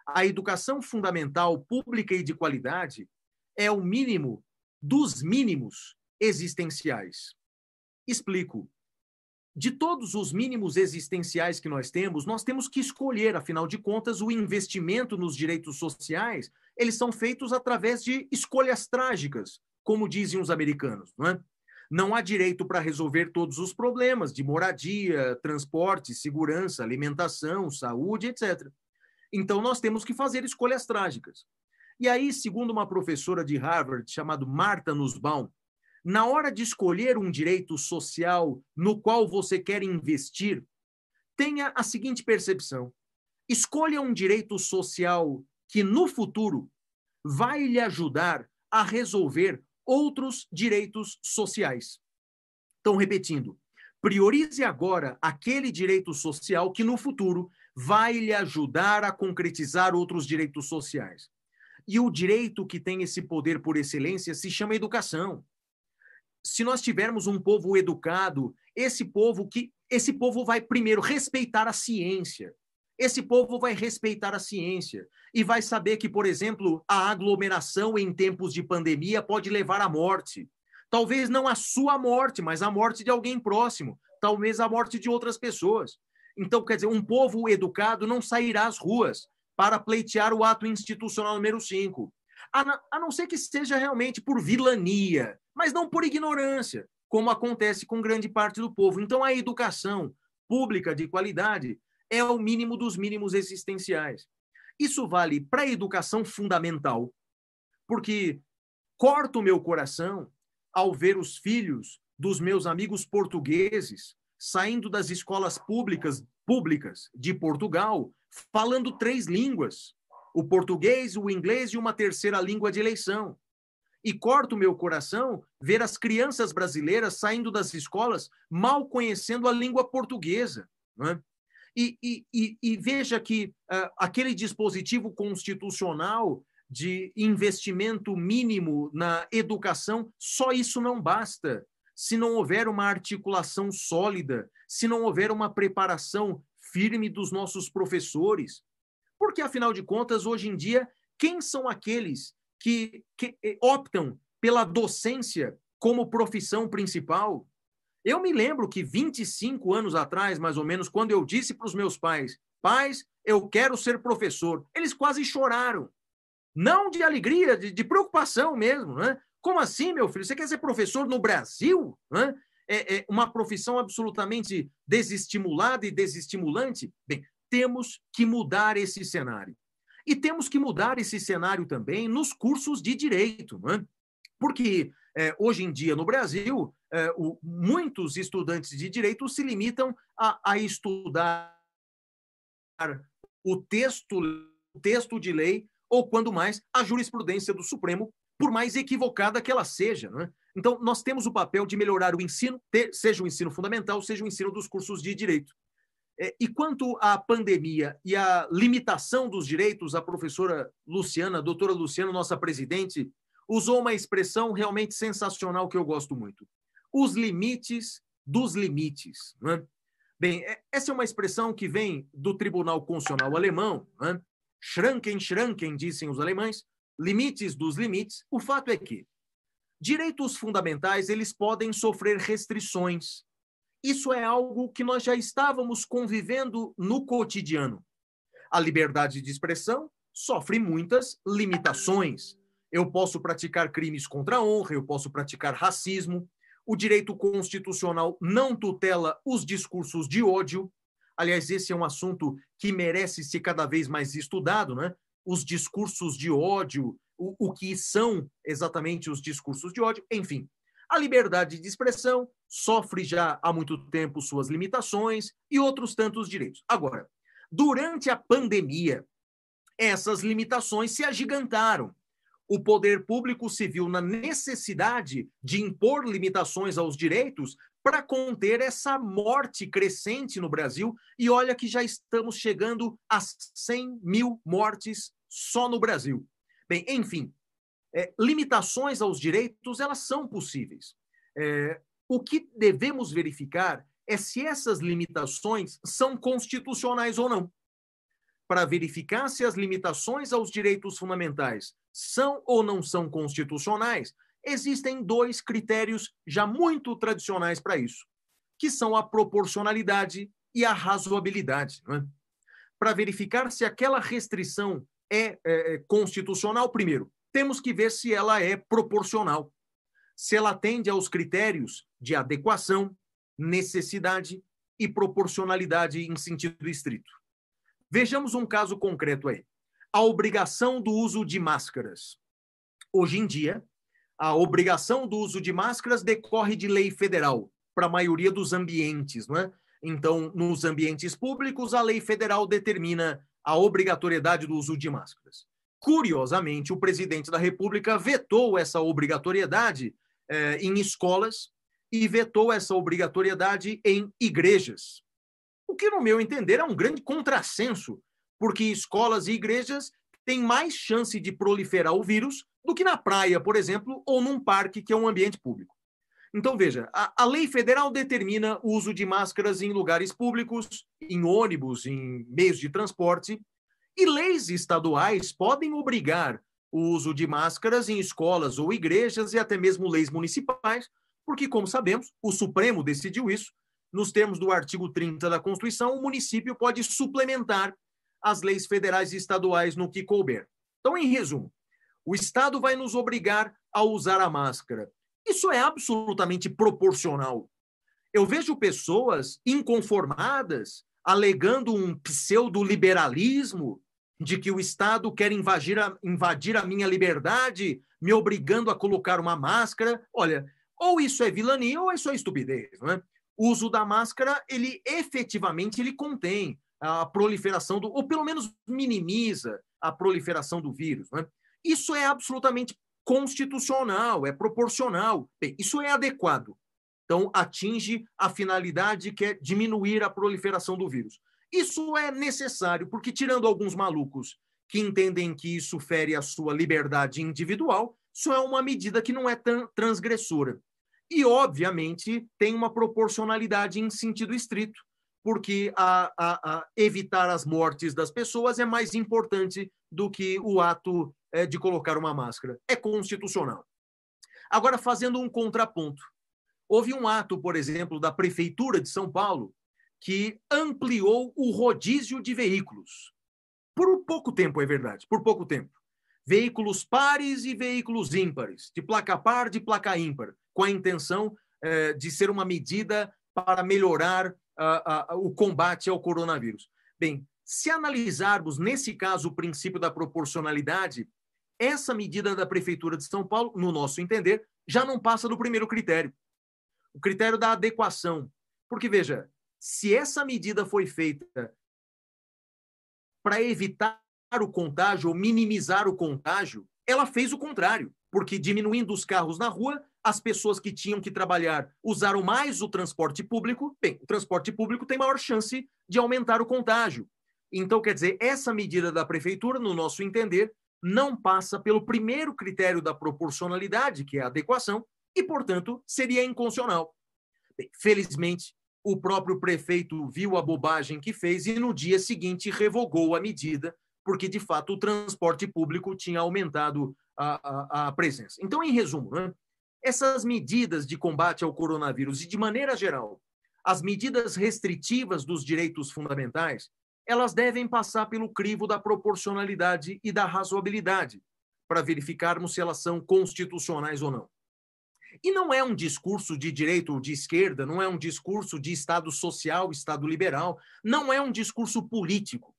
a educação fundamental, pública e de qualidade é o mínimo dos mínimos existenciais. Explico. De todos os mínimos existenciais que nós temos que escolher, afinal de contas, o investimento nos direitos sociais, eles são feitos através de escolhas trágicas, como dizem os americanos, não é? Não há direito para resolver todos os problemas de moradia, transporte, segurança, alimentação, saúde, etc. Então, nós temos que fazer escolhas trágicas. E aí, segundo uma professora de Harvard, chamada Martha Nussbaum, na hora de escolher um direito social no qual você quer investir, tenha a seguinte percepção. Escolha um direito social que, no futuro, vai lhe ajudar a resolver outros direitos sociais. Então, repetindo, priorize agora aquele direito social que, no futuro, vai lhe ajudar a concretizar outros direitos sociais. E o direito que tem esse poder por excelência se chama educação. Se nós tivermos um povo educado, esse povo vai primeiro respeitar a ciência. Esse povo vai respeitar a ciência e vai saber que, por exemplo, a aglomeração em tempos de pandemia pode levar à morte. Talvez não a sua morte, mas a morte de alguém próximo. Talvez a morte de outras pessoas. Então, quer dizer, um povo educado não sairá às ruas para pleitear o ato institucional número 5. A não ser que seja realmente por vilania, mas não por ignorância, como acontece com grande parte do povo. Então, a educação pública de qualidade é o mínimo dos mínimos existenciais. Isso vale para a educação fundamental, porque corta o meu coração ao ver os filhos dos meus amigos portugueses saindo das escolas públicas de Portugal, falando 3 línguas, o português, o inglês e uma terceira língua de eleição. E corta o meu coração ver as crianças brasileiras saindo das escolas mal conhecendo a língua portuguesa, não é? E veja que aquele dispositivo constitucional de investimento mínimo na educação, só isso não basta. Se não houver uma articulação sólida, se não houver uma preparação firme dos nossos professores. Porque, afinal de contas, hoje em dia, quem são aqueles que optam pela docência como profissão principal? Eu me lembro que 25 anos atrás, mais ou menos, quando eu disse para os meus pais, eu quero ser professor, eles quase choraram. Não de alegria, de preocupação mesmo, né? Como assim, meu filho? Você quer ser professor no Brasil? Né? É uma profissão absolutamente desestimulada e desestimulante? Bem, temos que mudar esse cenário. E temos que mudar esse cenário também nos cursos de direito, né? Porque hoje em dia, no Brasil, muitos estudantes de direito se limitam a estudar o texto de lei ou, quando mais, a jurisprudência do Supremo, por mais equivocada que ela seja, né? Então, nós temos o papel de melhorar o ensino, seja o ensino fundamental, seja o ensino dos cursos de direito. E quanto à pandemia e à limitação dos direitos, a professora Luciana, a doutora Luciana, nossa presidente, usou uma expressão realmente sensacional que eu gosto muito. Os limites dos limites, né? Bem, essa é uma expressão que vem do Tribunal Constitucional alemão, né? Schranken, dizem os alemães, limites dos limites, o fato é que direitos fundamentais, eles podem sofrer restrições. Isso é algo que nós já estávamos convivendo no cotidiano. A liberdade de expressão sofre muitas limitações. Eu posso praticar crimes contra a honra, eu posso praticar racismo. O direito constitucional não tutela os discursos de ódio. Aliás, esse é um assunto que merece ser cada vez mais estudado, né? Os discursos de ódio, o que são exatamente os discursos de ódio, enfim. A liberdade de expressão sofre já há muito tempo suas limitações e outros tantos direitos. Agora, durante a pandemia, essas limitações se agigantaram. O poder público se viu na necessidade de impor limitações aos direitos para conter essa morte crescente no Brasil. E olha que já estamos chegando a 100 mil mortes só no Brasil. Bem, enfim, limitações aos direitos, elas são possíveis. O que devemos verificar é se essas limitações são constitucionais ou não. Para verificar se as limitações aos direitos fundamentais são ou não são constitucionais, existem dois critérios já muito tradicionais para isso, que são a proporcionalidade e a razoabilidade. Né? Para verificar se aquela restrição é constitucional, primeiro, temos que ver se ela é proporcional, se ela atende aos critérios de adequação, necessidade e proporcionalidade em sentido estrito. Vejamos um caso concreto aí. A obrigação do uso de máscaras. Hoje em dia, a obrigação do uso de máscaras decorre de lei federal para a maioria dos ambientes, não é? Então, nos ambientes públicos, a lei federal determina a obrigatoriedade do uso de máscaras. Curiosamente, o presidente da República vetou essa obrigatoriedade em escolas e vetou essa obrigatoriedade em igrejas. O que, no meu entender, é um grande contrassenso, porque escolas e igrejas têm mais chance de proliferar o vírus do que na praia, por exemplo, ou num parque, que é um ambiente público. Então, veja, a lei federal determina o uso de máscaras em lugares públicos, em ônibus, em meios de transporte, e leis estaduais podem obrigar o uso de máscaras em escolas ou igrejas e até mesmo leis municipais, porque, como sabemos, o Supremo decidiu isso. Nos termos do artigo 30 da Constituição, o município pode suplementar as leis federais e estaduais no que couber. Então, em resumo, o Estado vai nos obrigar a usar a máscara. Isso é absolutamente proporcional. Eu vejo pessoas inconformadas, alegando um pseudo-liberalismo, de que o Estado quer invadir a minha liberdade, me obrigando a colocar uma máscara. Olha, ou isso é vilania ou isso é estupidez, não é? O uso da máscara, ele efetivamente contém a proliferação ou pelo menos minimiza a proliferação do vírus, não é? Isso é absolutamente constitucional, é proporcional. Bem, isso é adequado. Então, atinge a finalidade que é diminuir a proliferação do vírus. Isso é necessário, porque tirando alguns malucos que entendem que isso fere a sua liberdade individual, isso é uma medida que não é tão transgressora. E, obviamente, tem uma proporcionalidade em sentido estrito, porque evitar as mortes das pessoas é mais importante do que o ato de colocar uma máscara. É constitucional. Agora, fazendo um contraponto. Houve um ato, por exemplo, da Prefeitura de São Paulo que ampliou o rodízio de veículos. Por pouco tempo, é verdade, por pouco tempo. Veículos pares e veículos ímpares, de placa par, de placa ímpar, com a intenção de ser uma medida para melhorar o combate ao coronavírus. Bem, se analisarmos, nesse caso, o princípio da proporcionalidade, essa medida da Prefeitura de São Paulo, no nosso entender, já não passa do primeiro critério, o critério da adequação. Porque, veja, se essa medida foi feita para evitar o contágio ou minimizar o contágio, ela fez o contrário, porque diminuindo os carros na rua, as pessoas que tinham que trabalhar usaram mais o transporte público. Bem, o transporte público tem maior chance de aumentar o contágio. Então, quer dizer, essa medida da Prefeitura, no nosso entender, não passa pelo primeiro critério da proporcionalidade, que é a adequação, e, portanto, seria inconstitucional. Bem, felizmente, o próprio prefeito viu a bobagem que fez e, no dia seguinte, revogou a medida, porque, de fato, o transporte público tinha aumentado a presença. Então, em resumo, né, essas medidas de combate ao coronavírus e, de maneira geral, as medidas restritivas dos direitos fundamentais, elas devem passar pelo crivo da proporcionalidade e da razoabilidade, para verificarmos se elas são constitucionais ou não. E não é um discurso de direita ou de esquerda, não é um discurso de Estado social, Estado liberal, não é um discurso político.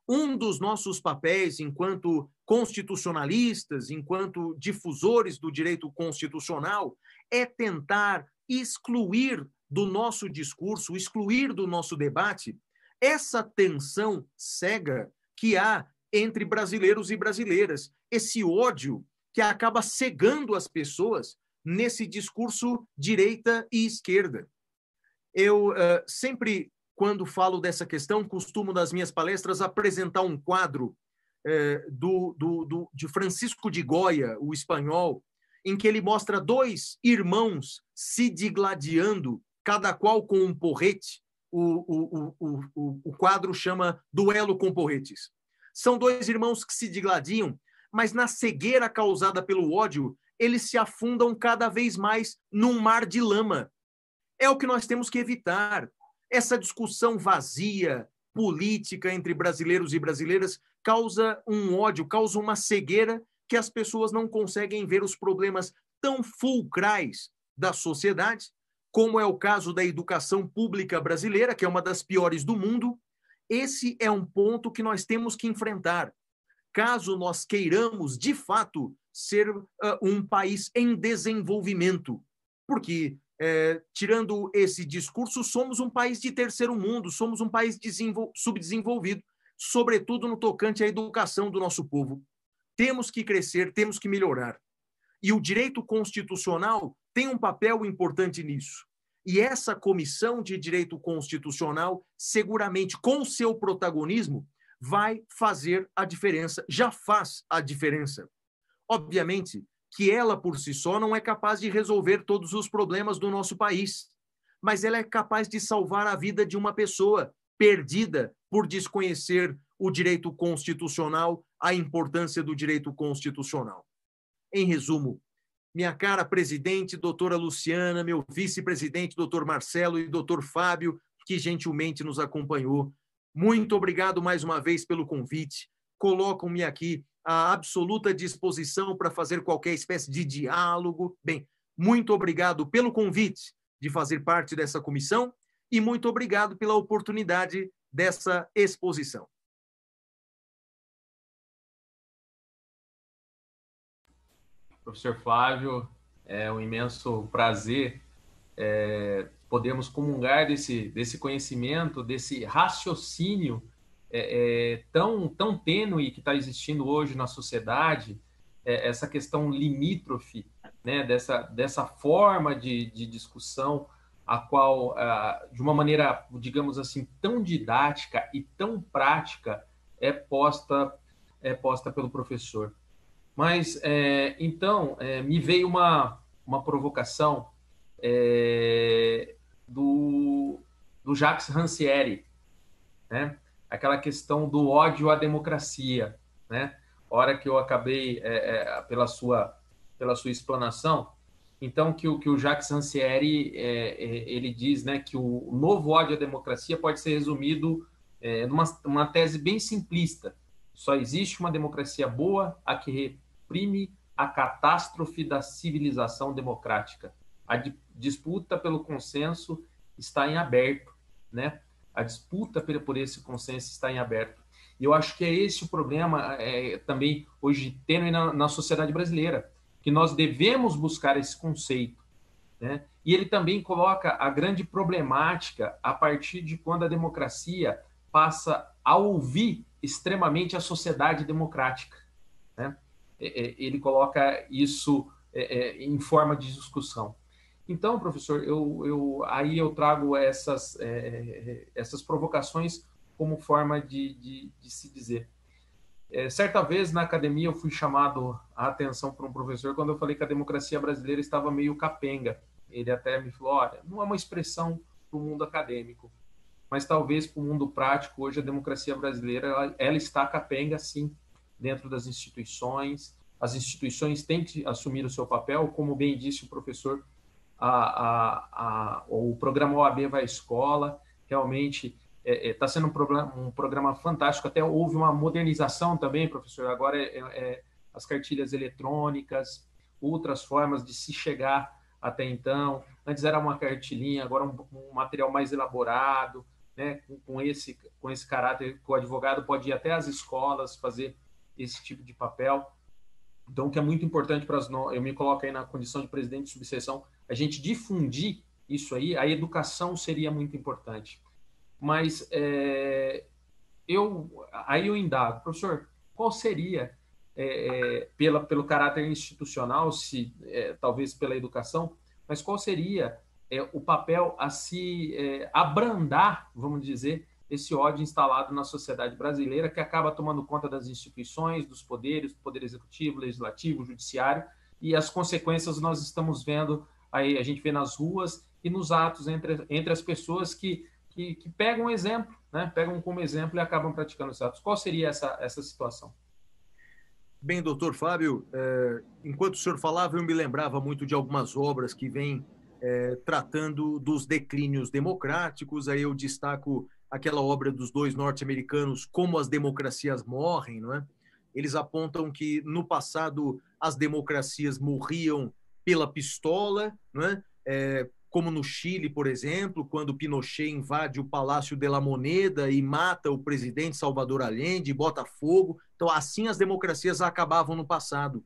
Um dos nossos papéis enquanto constitucionalistas, enquanto difusores do direito constitucional, é tentar excluir do nosso discurso, excluir do nosso debate, essa tensão cega que há entre brasileiros e brasileiras, esse ódio que acaba cegando as pessoas nesse discurso direita e esquerda. Eu sempre, quando falo dessa questão, costumo, nas minhas palestras, apresentar um quadro de Francisco de Goya, o espanhol, em que ele mostra dois irmãos se digladiando, cada qual com um porrete. O quadro chama Duelo com Porretes. São dois irmãos que se digladiam, mas na cegueira causada pelo ódio, eles se afundam cada vez mais num mar de lama. É o que nós temos que evitar. Essa discussão vazia, política entre brasileiros e brasileiras, causa um ódio, causa uma cegueira que as pessoas não conseguem ver os problemas tão fulcrais da sociedade, como é o caso da educação pública brasileira, que é uma das piores do mundo. Esse é um ponto que nós temos que enfrentar. Caso nós queiramos, de fato, ser um país em desenvolvimento. Porque, tirando esse discurso, somos um país de terceiro mundo, somos um país subdesenvolvido, sobretudo no tocante à educação do nosso povo. Temos que crescer, temos que melhorar. E o direito constitucional tem um papel importante nisso. E essa Comissão de Direito Constitucional, seguramente, com seu protagonismo, vai fazer a diferença, já faz a diferença. Obviamente que ela, por si só, não é capaz de resolver todos os problemas do nosso país, mas ela é capaz de salvar a vida de uma pessoa perdida por desconhecer o direito constitucional, a importância do direito constitucional. Em resumo, minha cara presidente, doutora Luciana, meu vice-presidente, doutor Marcelo e doutor Fábio, que gentilmente nos acompanhou. Muito obrigado mais uma vez pelo convite. Colocam-me aqui à absoluta disposição para fazer qualquer espécie de diálogo. Bem, muito obrigado pelo convite de fazer parte dessa comissão e muito obrigado pela oportunidade dessa exposição. Professor Flávio, é um imenso prazer podermos comungar desse conhecimento, desse raciocínio tão tênue que está existindo hoje na sociedade, essa questão limítrofe, né, dessa forma de discussão, a qual, de uma maneira, digamos assim, tão didática e tão prática, é posta pelo professor. Mas, então, me veio uma provocação do Jacques Rancière, né? Aquela questão do ódio à democracia, né? Hora que eu acabei, pela sua explanação, então, que o Jacques Rancière, ele diz, né, que o novo ódio à democracia pode ser resumido numa tese bem simplista. Só existe uma democracia boa, a que reprime a catástrofe da civilização democrática. A disputa pelo consenso está em aberto, né? A disputa por esse consenso está em aberto. E eu acho que é esse o problema também hoje tênue na sociedade brasileira, que nós devemos buscar esse conceito, né? E ele também coloca a grande problemática a partir de quando a democracia passa a ouvir extremamente a sociedade democrática, né? Ele coloca isso em forma de discussão. Então, professor, aí eu trago essas provocações como forma de se dizer. Certa vez, na academia, eu fui chamado a atenção por um professor quando eu falei que a democracia brasileira estava meio capenga. Ele até me falou, olha, não é uma expressão para o mundo acadêmico, mas talvez para o mundo prático, hoje a democracia brasileira ela está capenga, sim, dentro das instituições. As instituições têm que assumir o seu papel, como bem disse o professor, o programa OAB vai à escola, realmente está sendo um programa fantástico, até houve uma modernização também, professor, agora as cartilhas eletrônicas, outras formas de se chegar até então, antes era uma cartilinha, agora um material mais elaborado, né, com esse caráter que o advogado pode ir até às escolas fazer esse tipo de papel. Então, o que é muito importante para eu me coloco aí na condição de presidente de subseção, a gente difundir isso aí, a educação seria muito importante. Mas aí eu indago, professor, qual seria, pelo caráter institucional, talvez pela educação, mas qual seria o papel a se abrandar, vamos dizer, esse ódio instalado na sociedade brasileira, que acaba tomando conta das instituições, dos poderes, do poder executivo, legislativo, judiciário, e as consequências nós estamos vendo aí, a gente vê nas ruas e nos atos entre as pessoas que pegam exemplo, né? Pegam como exemplo e acabam praticando os atos. Qual seria essa situação? Bem, doutor Fábio, enquanto o senhor falava, eu me lembrava muito de algumas obras que vêm tratando dos declínios democráticos. Aí eu destaco aquela obra dos dois norte-americanos, Como as Democracias Morrem, não é? Eles apontam que, no passado, as democracias morriam pela pistola, não é? Como no Chile, por exemplo, quando Pinochet invade o Palácio de la Moneda e mata o presidente Salvador Allende, bota fogo. Então, assim as democracias acabavam no passado.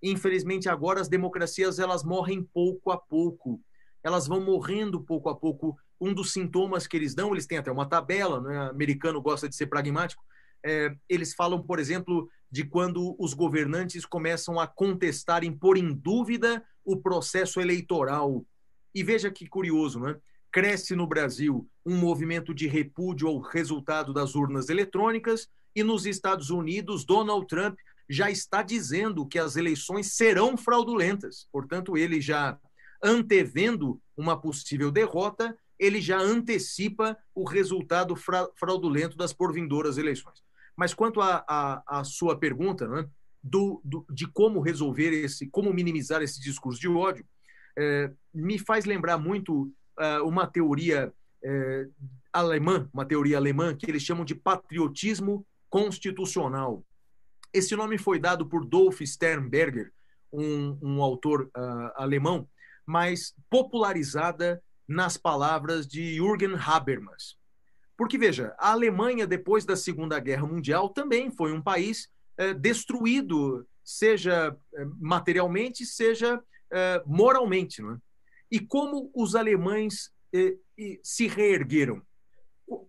Infelizmente, agora as democracias elas morrem pouco a pouco. Elas vão morrendo pouco a pouco. Um dos sintomas que eles dão, eles têm até uma tabela, né? O americano gosta de ser pragmático. Eles falam, por exemplo, de quando os governantes começam a contestar, pôr em dúvida o processo eleitoral. E veja que curioso, né? Cresce no Brasil um movimento de repúdio ao resultado das urnas eletrônicas e nos Estados Unidos, Donald Trump já está dizendo que as eleições serão fraudulentas. Portanto, ele já antevendo uma possível derrota, ele já antecipa o resultado fraudulento das porvindouras eleições. Mas quanto à sua pergunta, né, de como resolver como minimizar esse discurso de ódio, me faz lembrar muito uma teoria alemã, que eles chamam de patriotismo constitucional. Esse nome foi dado por Dolf Sternberger, um autor alemão, mas popularizada nas palavras de Jürgen Habermas. Porque, veja, a Alemanha, depois da Segunda Guerra Mundial, também foi um país destruído, seja materialmente, seja moralmente. Não é? E como os alemães se reergueram?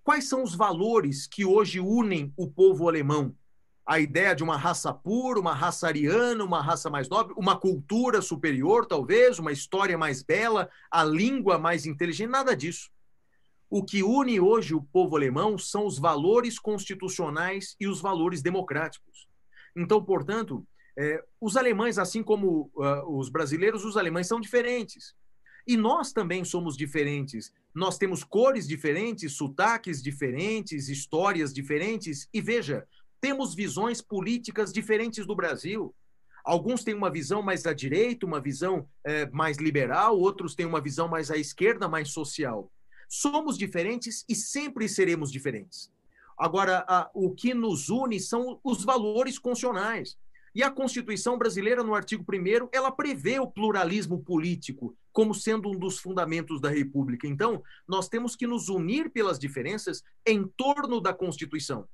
Quais são os valores que hoje unem o povo alemão? A ideia de uma raça pura, uma raça ariana, uma raça mais nobre, uma cultura superior, talvez, uma história mais bela, a língua mais inteligente, nada disso. O que une hoje o povo alemão são os valores constitucionais e os valores democráticos. Então, portanto, os alemães, assim como os brasileiros, os alemães são diferentes. E nós também somos diferentes. Nós temos cores diferentes, sotaques diferentes, histórias diferentes. E veja, temos visões políticas diferentes do Brasil. Alguns têm uma visão mais à direita, uma visão mais liberal, outros têm uma visão mais à esquerda, mais social. Somos diferentes e sempre seremos diferentes. Agora, o que nos une são os valores constitucionais. E a Constituição brasileira, no artigo 1º, ela prevê o pluralismo político como sendo um dos fundamentos da República. Então, nós temos que nos unir pelas diferenças em torno da Constituição.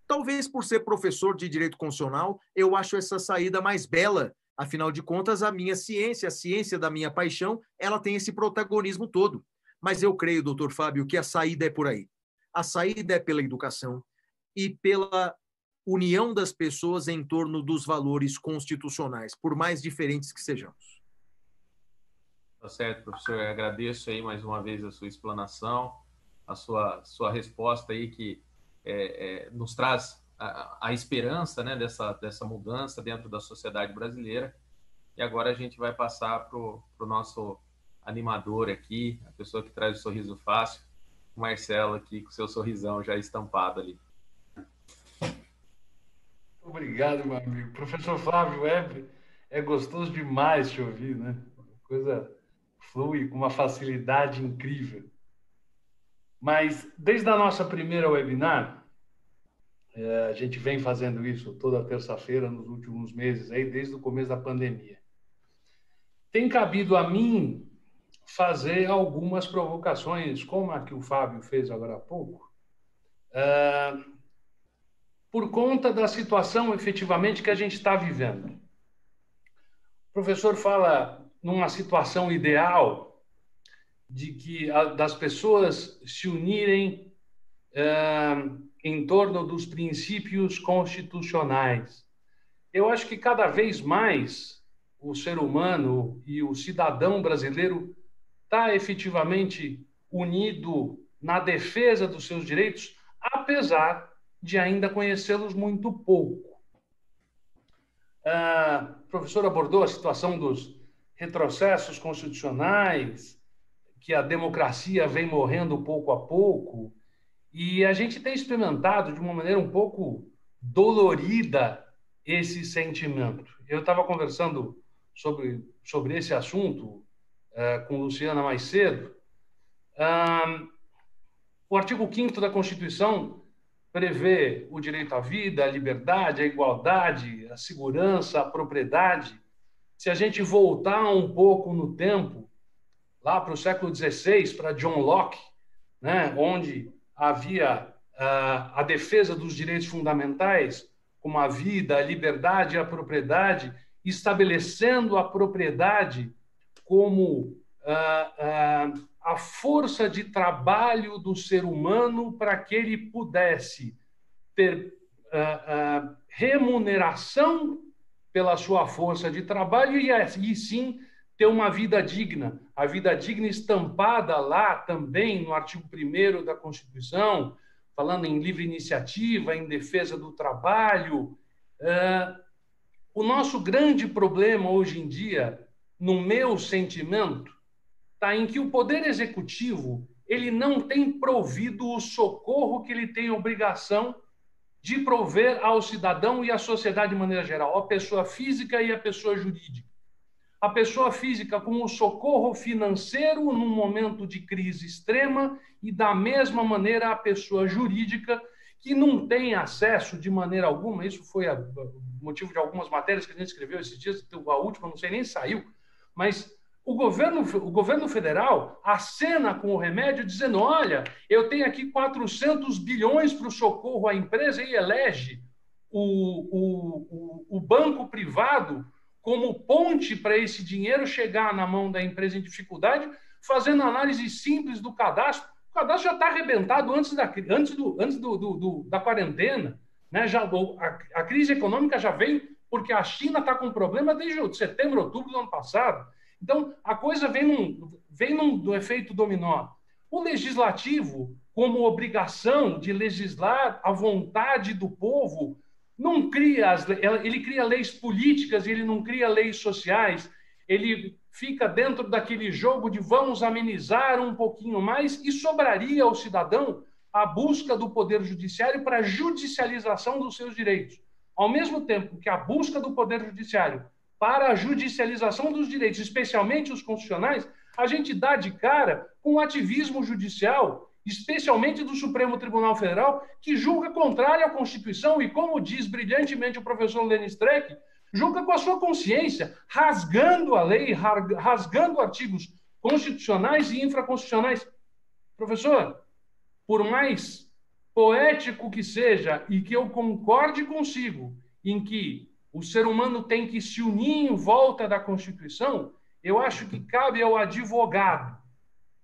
Talvez por ser professor de Direito Constitucional, eu acho essa saída mais bela. Afinal de contas, a minha ciência, a ciência da minha paixão, ela tem esse protagonismo todo. Mas eu creio, doutor Fábio, que a saída é por aí. A saída é pela educação e pela união das pessoas em torno dos valores constitucionais, por mais diferentes que sejamos. Tá certo, professor. Eu agradeço aí mais uma vez a sua explanação, a sua resposta aí que nos traz a esperança, né, dessa mudança dentro da sociedade brasileira. E agora a gente vai passar para o nosso animador aqui, a pessoa que traz o sorriso fácil, o Marcelo aqui com seu sorrisão já estampado ali. Obrigado, meu amigo. Professor Flávio, é gostoso demais te ouvir, né? A coisa flui com uma facilidade incrível. Mas, desde a nossa primeira webinar, a gente vem fazendo isso toda terça-feira nos últimos meses, aí, desde o começo da pandemia. Tem cabido a mim fazer algumas provocações, como a que o Fábio fez agora há pouco, por conta da situação, efetivamente, que a gente está vivendo. O professor fala numa situação ideal de que das pessoas se unirem em torno dos princípios constitucionais. Eu acho que cada vez mais o ser humano e o cidadão brasileiro está efetivamente unido na defesa dos seus direitos, apesar de ainda conhecê-los muito pouco. O professor abordou a situação dos retrocessos constitucionais, que a democracia vem morrendo pouco a pouco, e a gente tem experimentado de uma maneira um pouco dolorida esse sentimento. Eu estava conversando sobre esse assunto com Luciana mais cedo. O artigo 5º da Constituição prevê o direito à vida, à liberdade, à igualdade, à segurança, à propriedade. Se a gente voltar um pouco no tempo, lá para o século XVI, para John Locke, né, onde havia a defesa dos direitos fundamentais, como a vida, a liberdade e a propriedade, estabelecendo a propriedade como a força de trabalho do ser humano para que ele pudesse ter remuneração pela sua força de trabalho e sim ter uma vida digna. A vida digna estampada lá também no artigo 1º da Constituição, falando em livre iniciativa, em defesa do trabalho. O nosso grande problema hoje em dia, no meu sentimento, está em que o Poder Executivo ele não tem provido o socorro que ele tem obrigação de prover ao cidadão e à sociedade de maneira geral, a pessoa física e a pessoa jurídica. A pessoa física com o socorro financeiro num momento de crise extrema e, da mesma maneira, a pessoa jurídica que não tem acesso de maneira alguma. Isso foi o motivo de algumas matérias que a gente escreveu esses dias, a última, não sei nem saiu, mas o governo federal acena com o remédio dizendo, olha, eu tenho aqui 400 bilhões para o socorro à empresa e elege o banco privado como ponte para esse dinheiro chegar na mão da empresa em dificuldade, fazendo análise simples do cadastro. O cadastro já está arrebentado antes da quarentena. Né? A crise econômica já veio porque a China está com problema desde setembro, outubro do ano passado. Então, a coisa vem no efeito dominó. O legislativo, como obrigação de legislar à vontade do povo, não cria ele cria leis políticas, ele não cria leis sociais, ele fica dentro daquele jogo de vamos amenizar um pouquinho mais e sobraria ao cidadão a busca do Poder Judiciário para a judicialização dos seus direitos. Ao mesmo tempo que a busca do Poder Judiciário para a judicialização dos direitos, especialmente os constitucionais, a gente dá de cara com o ativismo judicial, especialmente do Supremo Tribunal Federal, que julga contrário à Constituição e, como diz brilhantemente o professor Lenin Streck, julga com a sua consciência, rasgando a lei, rasgando artigos constitucionais e infraconstitucionais. Professor, por mais poético que seja e que eu concorde consigo em que o ser humano tem que se unir em volta da Constituição, eu acho que cabe ao advogado,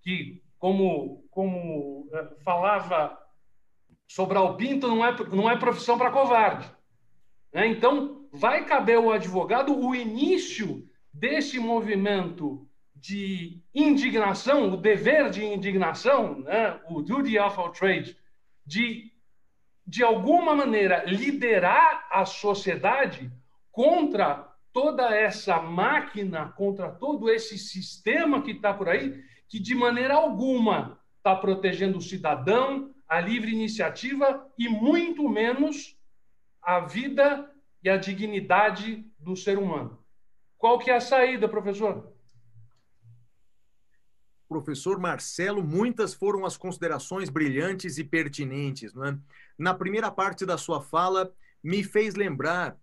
que, como falava Sobral Pinto, não é profissão para covarde. Né? Então, vai caber ao advogado o início desse movimento de indignação, o dever de indignação, né? O duty of outrage, de alguma maneira liderar a sociedade contra toda essa máquina, contra todo esse sistema que está por aí, que de maneira alguma está protegendo o cidadão, a livre iniciativa e muito menos a vida e a dignidade do ser humano. Qual que é a saída, professor? Professor Marcelo, muitas foram as considerações brilhantes e pertinentes, não é? Na primeira parte da sua fala, me fez lembrar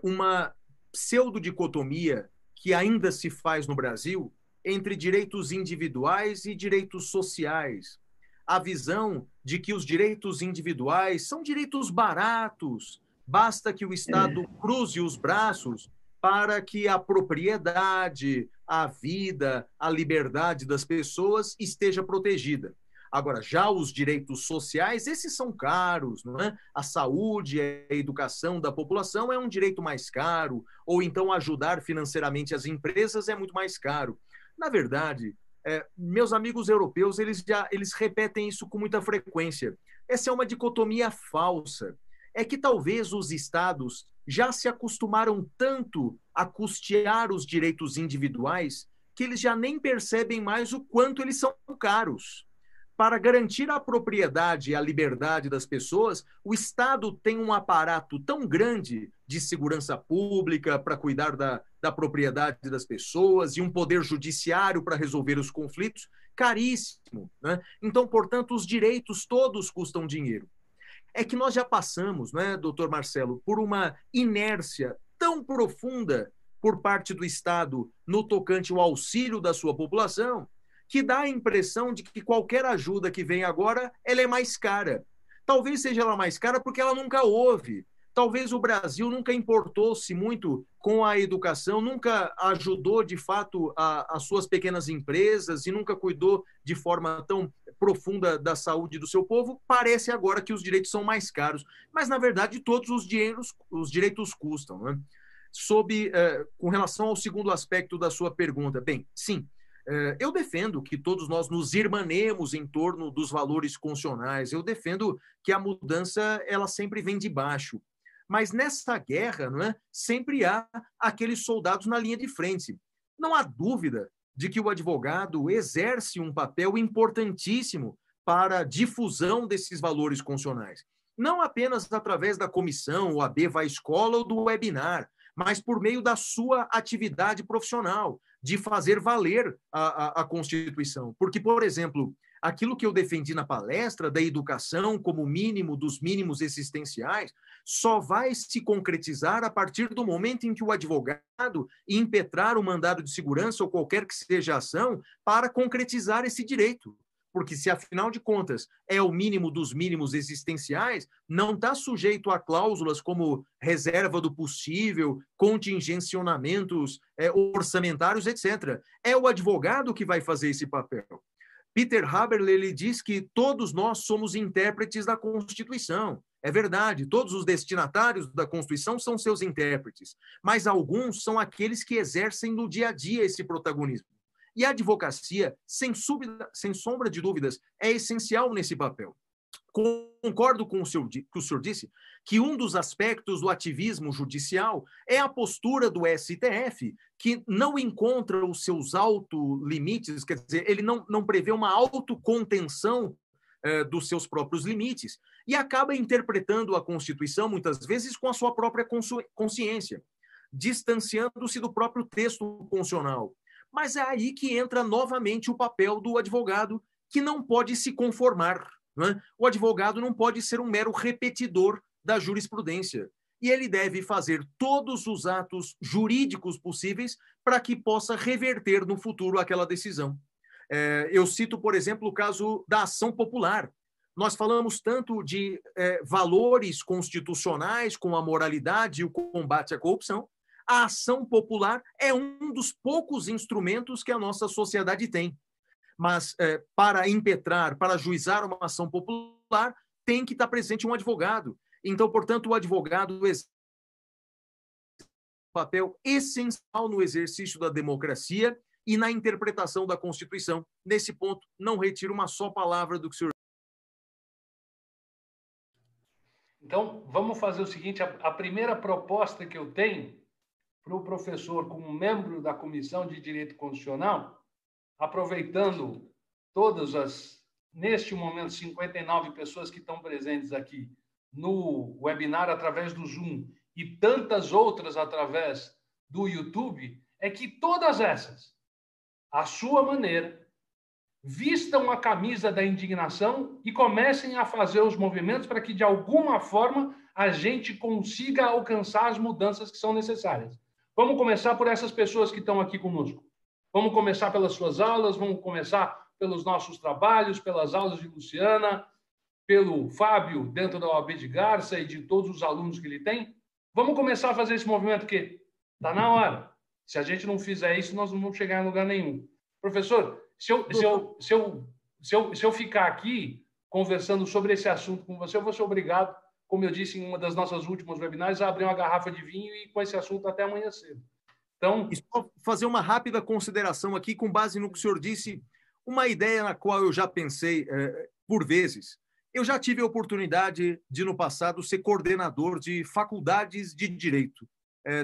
uma pseudodicotomia que ainda se faz no Brasil entre direitos individuais e direitos sociais. A visão de que os direitos individuais são direitos baratos, basta que o Estado cruze os braços para que a propriedade, a vida, a liberdade das pessoas esteja protegida. Agora, já os direitos sociais, esses são caros, não é? A saúde e a educação da população é um direito mais caro, ou então ajudar financeiramente as empresas é muito mais caro. Na verdade, meus amigos europeus, eles repetem isso com muita frequência. Essa é uma dicotomia falsa. É que talvez os estados já se acostumaram tanto a custear os direitos individuais que eles já nem percebem mais o quanto eles são caros. Para garantir a propriedade e a liberdade das pessoas, o Estado tem um aparato tão grande de segurança pública para cuidar da propriedade das pessoas e um poder judiciário para resolver os conflitos, caríssimo, né? Então, portanto, os direitos todos custam dinheiro. É que nós já passamos, né, doutor Marcelo, por uma inércia tão profunda por parte do Estado no tocante ao auxílio da sua população, que dá a impressão de que qualquer ajuda que vem agora, ela é mais cara. Talvez seja ela mais cara porque ela nunca houve. Talvez o Brasil nunca importou-se muito com a educação, nunca ajudou de fato as suas pequenas empresas e nunca cuidou de forma tão profunda da saúde do seu povo. Parece agora que os direitos são mais caros, mas na verdade todos os direitos custam, né? Com relação ao segundo aspecto da sua pergunta, bem, sim, eu defendo que todos nós nos irmanemos em torno dos valores constitucionais. Eu defendo que a mudança ela sempre vem de baixo. Mas nessa guerra, não é, sempre há aqueles soldados na linha de frente. Não há dúvida de que o advogado exerce um papel importantíssimo para a difusão desses valores constitucionais. Não apenas através da comissão, o AB Vai Escola ou do webinar, mas por meio da sua atividade profissional, de fazer valer a Constituição. Porque, por exemplo, aquilo que eu defendi na palestra da educação como mínimo dos mínimos existenciais só vai se concretizar a partir do momento em que o advogado impetrar o mandado de segurança ou qualquer que seja a ação para concretizar esse direito. Porque se, afinal de contas, é o mínimo dos mínimos existenciais, não está sujeito a cláusulas como reserva do possível, contingencionamentos orçamentários, etc. É o advogado que vai fazer esse papel. Peter Haberle ele diz que todos nós somos intérpretes da Constituição. É verdade, todos os destinatários da Constituição são seus intérpretes, mas alguns são aqueles que exercem no dia a dia esse protagonismo. E a advocacia, sem sombra de dúvidas, é essencial nesse papel. Concordo com o que o senhor disse, que um dos aspectos do ativismo judicial é a postura do STF, que não encontra os seus autolimites, quer dizer, ele não prevê uma autocontenção dos seus próprios limites e acaba interpretando a Constituição, muitas vezes, com a sua própria consciência, distanciando-se do próprio texto constitucional. Mas é aí que entra novamente o papel do advogado, que não pode se conformar. Não é? O advogado não pode ser um mero repetidor da jurisprudência. E ele deve fazer todos os atos jurídicos possíveis para que possa reverter no futuro aquela decisão. Eu cito, por exemplo, o caso da ação popular. Nós falamos tanto de valores constitucionais, como a moralidade e o combate à corrupção. A ação popular é um dos poucos instrumentos que a nossa sociedade tem. Mas para impetrar, para ajuizar uma ação popular, tem que estar presente um advogado. Então, portanto, o advogado exerce um papel essencial no exercício da democracia e na interpretação da Constituição. Nesse ponto, não retiro uma só palavra do que o senhor... Então, vamos fazer o seguinte, a primeira proposta que eu tenho para o professor, como membro da Comissão de Direito Constitucional, aproveitando todas as neste momento, 59 pessoas que estão presentes aqui no webinar através do Zoom e tantas outras através do YouTube, é que todas essas, à sua maneira, vistam a camisa da indignação e comecem a fazer os movimentos para que, de alguma forma, a gente consiga alcançar as mudanças que são necessárias. Vamos começar por essas pessoas que estão aqui conosco. Vamos começar pelas suas aulas, vamos começar pelos nossos trabalhos, pelas aulas de Luciana, pelo Fábio, dentro da OAB de Garça e de todos os alunos que ele tem. Vamos começar a fazer esse movimento, porque está na hora. Se a gente não fizer isso, nós não vamos chegar em lugar nenhum. Professor, se eu ficar aqui conversando sobre esse assunto com você, eu vou ser obrigado, como eu disse em uma das nossas últimas webinars, a abrir uma garrafa de vinho e com esse assunto até amanhã cedo. Então, e só fazer uma rápida consideração aqui, com base no que o senhor disse, uma ideia na qual eu já pensei por vezes. Eu já tive a oportunidade de, no passado, ser coordenador de faculdades de Direito.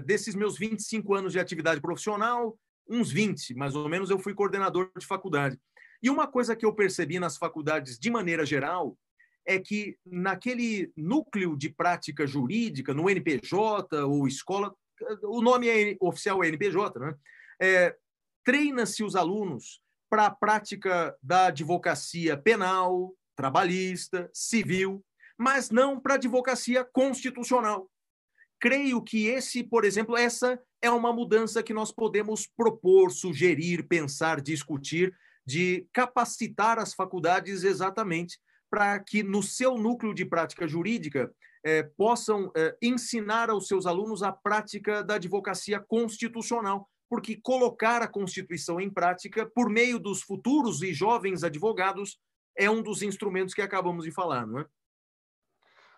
Desses meus 25 anos de atividade profissional, uns 20, mais ou menos, eu fui coordenador de faculdade. E uma coisa que eu percebi nas faculdades, de maneira geral, é que naquele núcleo de prática jurídica, no NPJ ou escola, o nome oficial é NPJ, né? Treina-se os alunos para a prática da advocacia penal, trabalhista, civil, mas não para a advocacia constitucional. Creio que por exemplo, essa é uma mudança que nós podemos propor, sugerir, pensar, discutir, de capacitar as faculdades exatamente para que no seu núcleo de prática jurídica possam ensinar aos seus alunos a prática da advocacia constitucional, porque colocar a Constituição em prática por meio dos futuros e jovens advogados é um dos instrumentos que acabamos de falar, não é?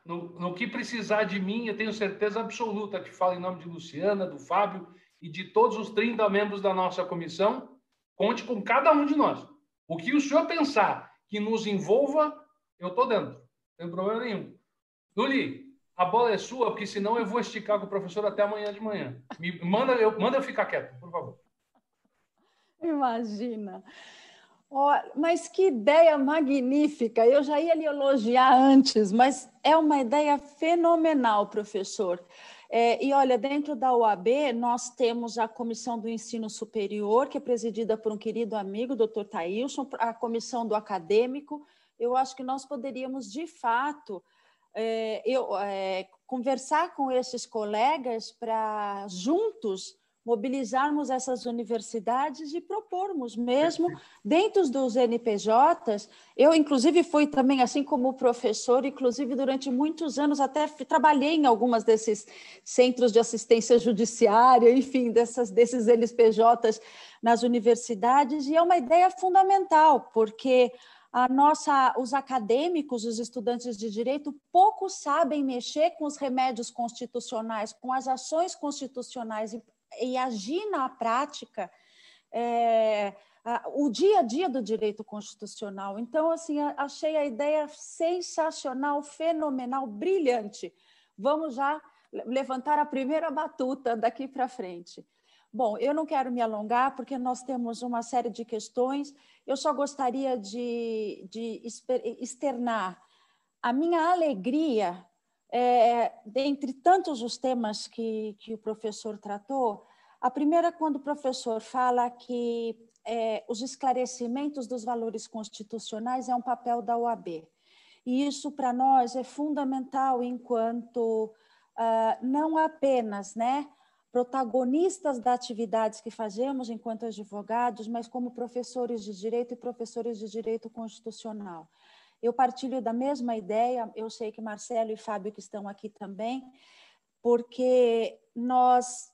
No que precisar de mim, eu tenho certeza absoluta que falo em nome de Luciana, do Fábio e de todos os 30 membros da nossa comissão. Conte com cada um de nós. O que o senhor pensar que nos envolva, eu estou dentro. Não tem problema nenhum. Luli, a bola é sua, porque senão eu vou esticar com o professor até amanhã de manhã. Manda eu ficar quieto, por favor. Imagina. Oh, mas que ideia magnífica! Eu já ia lhe elogiar antes, mas é uma ideia fenomenal, professor. E olha, dentro da OAB, nós temos a Comissão do Ensino Superior, que é presidida por um querido amigo, Dr. Thailson, a Comissão do Acadêmico. Eu acho que nós poderíamos, de fato, conversar com esses colegas para juntos mobilizarmos essas universidades e propormos mesmo, dentro dos NPJs, eu inclusive fui também, assim como professor, inclusive durante muitos anos até trabalhei em algumas desses centros de assistência judiciária, enfim, desses NPJs nas universidades, e é uma ideia fundamental, porque os acadêmicos, os estudantes de direito, pouco sabem mexer com os remédios constitucionais, com as ações constitucionais e agir na prática o dia a dia do direito constitucional. Então, assim, achei a ideia sensacional, fenomenal, brilhante. Vamos já levantar a primeira batuta daqui para frente. Bom, eu não quero me alongar, porque nós temos uma série de questões. Eu só gostaria de externar a minha alegria, dentre tantos os temas que o professor tratou. A primeira, quando o professor fala que os esclarecimentos dos valores constitucionais é um papel da OAB. E isso, para nós, é fundamental enquanto não apenas, protagonistas das atividades que fazemos enquanto advogados, mas como professores de direito e professores de direito constitucional. Eu partilho da mesma ideia, eu sei que Marcelo e Fábio que estão aqui também, porque nós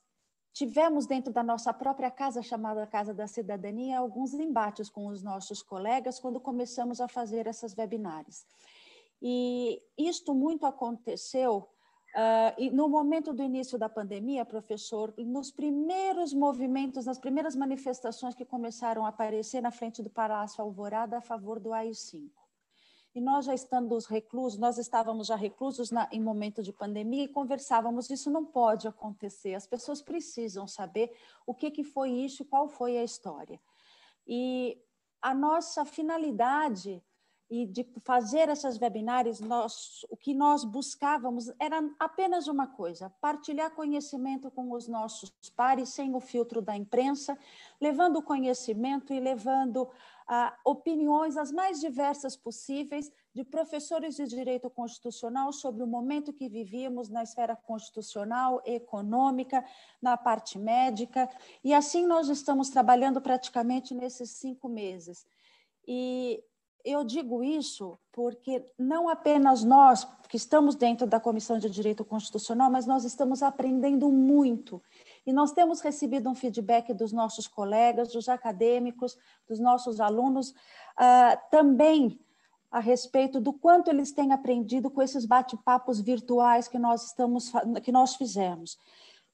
tivemos dentro da nossa própria casa, chamada Casa da Cidadania, alguns embates com os nossos colegas quando começamos a fazer essas webinars. E isto muito aconteceu e no momento do início da pandemia, professor, nos primeiros movimentos, nas primeiras manifestações que começaram a aparecer na frente do Palácio Alvorada a favor do AI-5. E nós já estamos reclusos, nós estávamos já reclusos em momento de pandemia e conversávamos, isso não pode acontecer, as pessoas precisam saber o que foi isso, qual foi a história. E a nossa finalidade e de fazer essas webinários, o que nós buscávamos era apenas uma coisa: partilhar conhecimento com os nossos pares, sem o filtro da imprensa, levando conhecimento e levando opiniões as mais diversas possíveis de professores de direito constitucional sobre o momento que vivíamos na esfera constitucional, econômica, na parte médica, e assim nós estamos trabalhando praticamente nesses 5 meses. E eu digo isso porque não apenas nós, que estamos dentro da Comissão de Direito Constitucional, mas nós estamos aprendendo muito. E nós temos recebido um feedback dos nossos colegas, dos acadêmicos, dos nossos alunos, também a respeito do quanto eles têm aprendido com esses bate-papos virtuais que nós fizemos.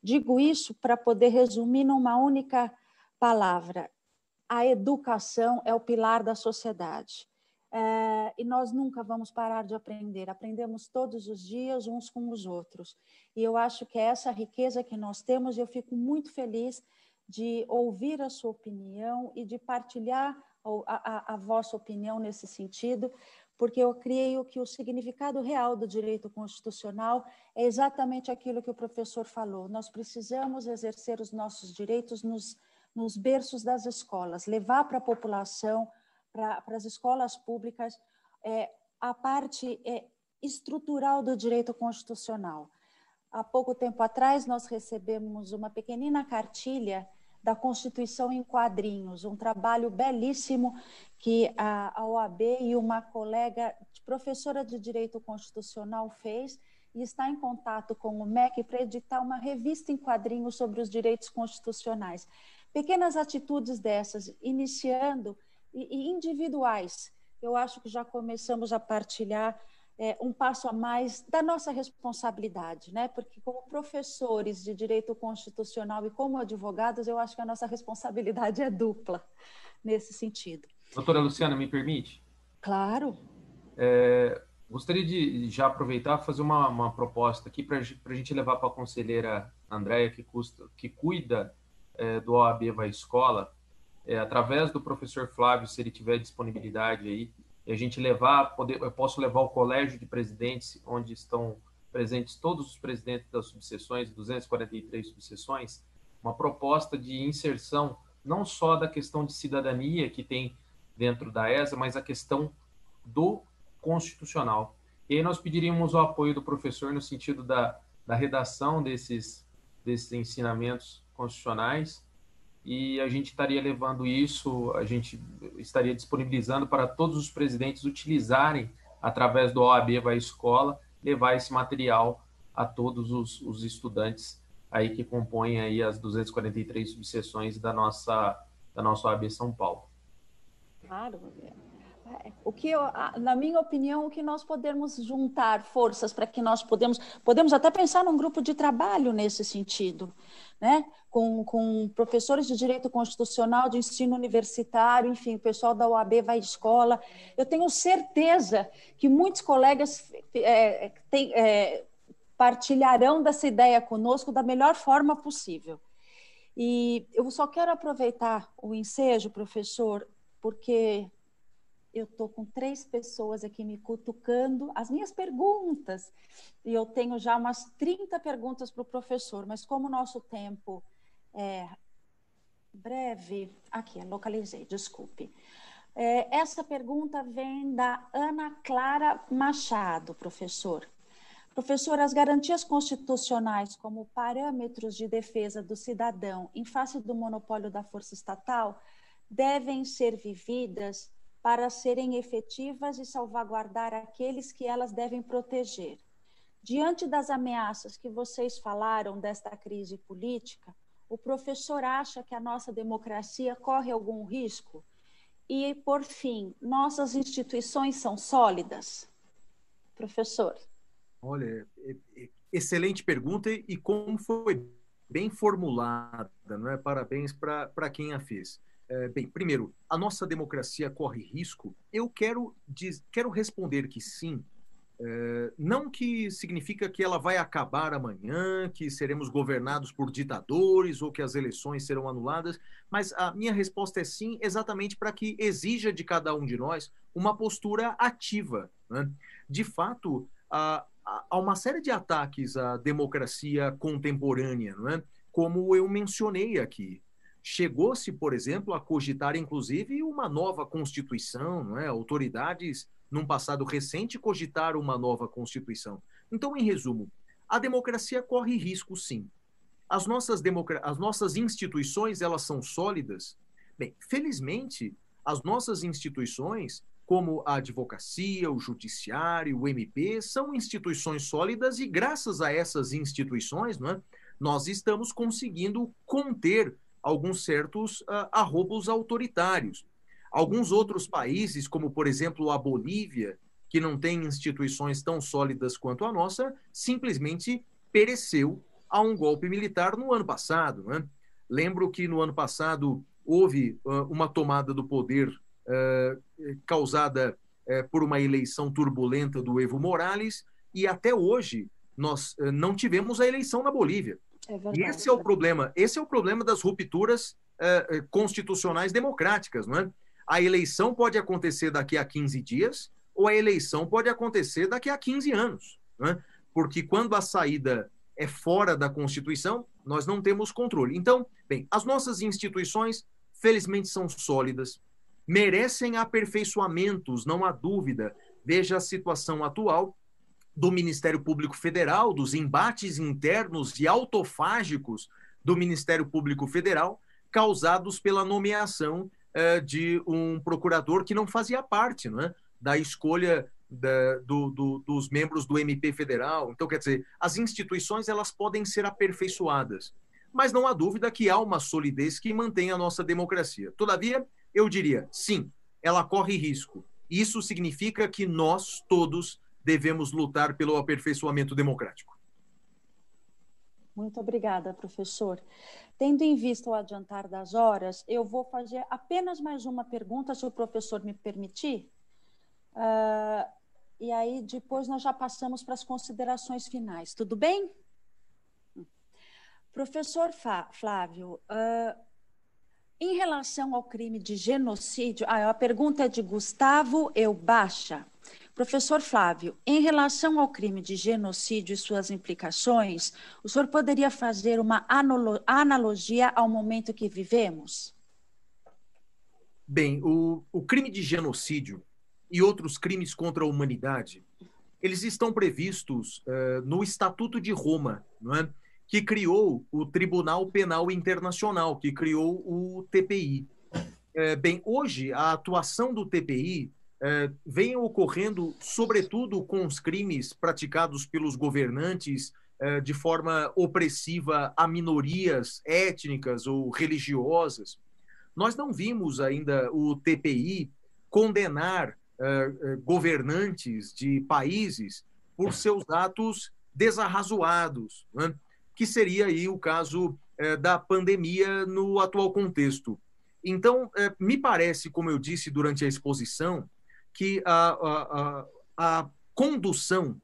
Digo isso para poder resumir numa única palavra: a educação é o pilar da sociedade. E nós nunca vamos parar de aprender. Aprendemos todos os dias uns com os outros. E eu acho que é essa riqueza que nós temos, e eu fico muito feliz de ouvir a sua opinião e de partilhar a vossa opinião nesse sentido, porque eu creio que o significado real do direito constitucional é exatamente aquilo que o professor falou. Nós precisamos exercer os nossos direitos nos berços das escolas, levar para a população, para as escolas públicas, a parte estrutural do direito constitucional. Há pouco tempo atrás, nós recebemos uma pequenina cartilha da Constituição em quadrinhos, um trabalho belíssimo que a OAB e uma colega professora de Direito Constitucional fez, e está em contato com o MEC para editar uma revista em quadrinhos sobre os direitos constitucionais. Pequenas atitudes dessas, iniciando e individuais, eu acho que já começamos a partilhar um passo a mais da nossa responsabilidade, né? Porque como professores de direito constitucional e como advogados, eu acho que a nossa responsabilidade é dupla nesse sentido. Doutora Luciana, me permite? Claro. Gostaria de já aproveitar e fazer uma proposta aqui para a gente levar para a conselheira Andréia, que cuida do OAB Vai Escola, através do professor Flávio, se ele tiver disponibilidade aí, e a gente eu posso levar o colégio de presidentes, onde estão presentes todos os presidentes das subseções, 243 subseções, uma proposta de inserção, não só da questão de cidadania que tem dentro da ESA, mas a questão do constitucional. E aí nós pediríamos o apoio do professor no sentido da redação desses ensinamentos constitucionais, e a gente estaria levando isso, a gente estaria disponibilizando para todos os presidentes utilizarem, através do OAB Vai Escola, levar esse material a todos os estudantes aí que compõem aí as 243 subseções da nossa OAB São Paulo. Claro. Na minha opinião, o que nós podemos juntar forças para que nós podemos até pensar num grupo de trabalho nesse sentido, né? Com professores de direito constitucional, de ensino universitário, enfim, o pessoal da OAB Vai Escola. Eu tenho certeza que muitos colegas partilharão dessa ideia conosco da melhor forma possível. E eu só quero aproveitar o ensejo, professor, porque eu estou com 3 pessoas aqui me cutucando as minhas perguntas, e eu tenho já umas 30 perguntas para o professor, mas como o nosso tempo é breve... Aqui, localizei, desculpe. Essa pergunta vem da Ana Clara Machado, professor. Professor, as garantias constitucionais como parâmetros de defesa do cidadão em face do monopólio da força estatal devem ser vividas para serem efetivas e salvaguardar aqueles que elas devem proteger. Diante das ameaças que vocês falaram desta crise política, o professor acha que a nossa democracia corre algum risco? E, por fim, nossas instituições são sólidas? Professor. Olha, excelente pergunta, e como foi bem formulada, não é? Parabéns para quem a fez. Bem, primeiro, a nossa democracia corre risco? Eu quero responder que sim, Não que significa que ela vai acabar amanhã, que seremos governados por ditadores ou que as eleições serão anuladas, mas a minha resposta é sim, exatamente para que exija de cada um de nós uma postura ativa, né? De fato, há uma série de ataques à democracia contemporânea, não é? Como eu mencionei aqui. Chegou-se, por exemplo, a cogitar, inclusive, uma nova Constituição, não é? Autoridades, num passado recente, cogitaram uma nova Constituição. Então, em resumo, a democracia corre risco, sim. As nossas instituições, elas são sólidas? Bem, felizmente, as nossas instituições, como a advocacia, o judiciário, o MP, são instituições sólidas e, graças a essas instituições, não é? Nós estamos conseguindo conter alguns certos arroubos autoritários. Alguns outros países, como, por exemplo, a Bolívia, que não tem instituições tão sólidas quanto a nossa, simplesmente pereceu a um golpe militar no ano passado, né? Lembro que no ano passado houve uma tomada do poder causada por uma eleição turbulenta do Evo Morales, e até hoje nós não tivemos a eleição na Bolívia. E esse é o problema das rupturas constitucionais democráticas, não é? A eleição pode acontecer daqui a 15 dias ou a eleição pode acontecer daqui a 15 anos, não é? Porque quando a saída é fora da Constituição, nós não temos controle. Então, bem, as nossas instituições, felizmente, são sólidas, merecem aperfeiçoamentos, não há dúvida. Veja a situação atual do Ministério Público Federal, dos embates internos e autofágicos do Ministério Público Federal, causados pela nomeação de um procurador que não fazia parte, não é, da escolha dos membros do MP Federal. Então, quer dizer, as instituições elas podem ser aperfeiçoadas, mas não há dúvida que há uma solidez que mantém a nossa democracia. Todavia, eu diria, sim, ela corre risco. Isso significa que nós todos devemos lutar pelo aperfeiçoamento democrático. Muito obrigada, professor. Tendo em vista o adiantar das horas, eu vou fazer apenas mais uma pergunta, se o professor me permitir. E aí, depois, nós já passamos para as considerações finais. Tudo bem? Professor Flávio, em relação ao crime de genocídio... a pergunta é de Gustavo Elbacha. Professor Flávio, em relação ao crime de genocídio e suas implicações, o senhor poderia fazer uma analogia ao momento que vivemos? Bem, o crime de genocídio e outros crimes contra a humanidade, eles estão previstos no Estatuto de Roma, não é? Que criou o Tribunal Penal Internacional, que criou o TPI. Bem, hoje, a atuação do TPI vem ocorrendo, sobretudo, com os crimes praticados pelos governantes de forma opressiva a minorias étnicas ou religiosas. Nós não vimos ainda o TPI condenar governantes de países por seus atos desarrazoados, né? Que seria aí o caso da pandemia no atual contexto. Então, me parece, como eu disse durante a exposição, que a condução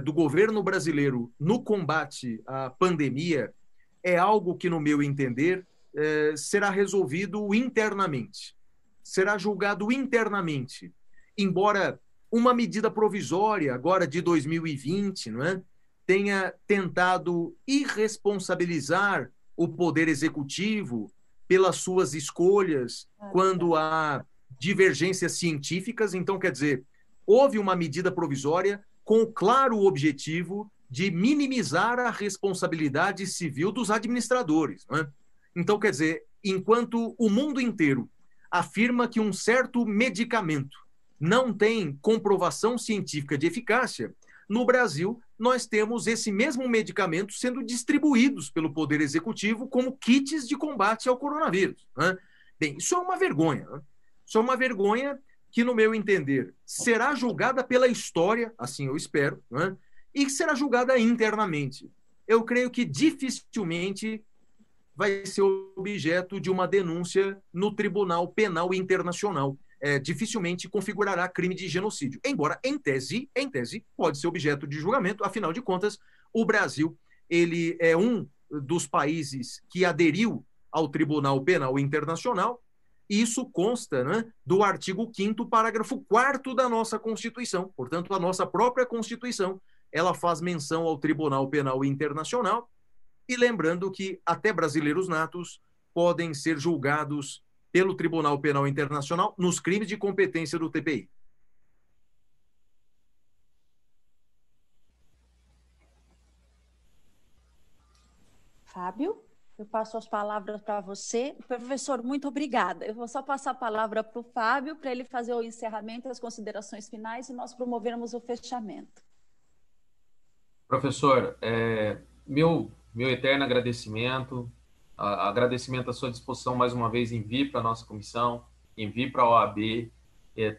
do governo brasileiro no combate à pandemia é algo que, no meu entender, será resolvido internamente, será julgado internamente, embora uma medida provisória, agora de 2020, não é, tenha tentado irresponsabilizar o Poder Executivo pelas suas escolhas quando há divergências científicas. Então, quer dizer, houve uma medida provisória com o claro objetivo de minimizar a responsabilidade civil dos administradores, não é? Então, quer dizer, enquanto o mundo inteiro afirma que um certo medicamento não tem comprovação científica de eficácia, no Brasil, nós temos esse mesmo medicamento sendo distribuídos pelo Poder Executivo como kits de combate ao coronavírus, né? Bem, isso é uma vergonha, né? Isso é uma vergonha que, no meu entender, será julgada pela história, assim eu espero, né? E será julgada internamente. Eu creio que dificilmente vai ser objeto de uma denúncia no Tribunal Penal Internacional. dificilmente configurará crime de genocídio. Embora, em tese, pode ser objeto de julgamento. Afinal de contas, o Brasil ele é um dos países que aderiu ao Tribunal Penal Internacional. Isso consta, né, do artigo 5º, parágrafo 4º da nossa Constituição. Portanto, a nossa própria Constituição ela faz menção ao Tribunal Penal Internacional. E lembrando que até brasileiros natos podem ser julgados pelo Tribunal Penal Internacional nos crimes de competência do TPI. Fábio, eu passo as palavras para você. Professor, muito obrigada. Eu vou só passar a palavra para o Fábio, para ele fazer o encerramento, as considerações finais, e nós promovermos o fechamento. Professor, meu eterno agradecimento, agradecimento à sua disposição mais uma vez em vir para a nossa comissão, em vir para a OAB,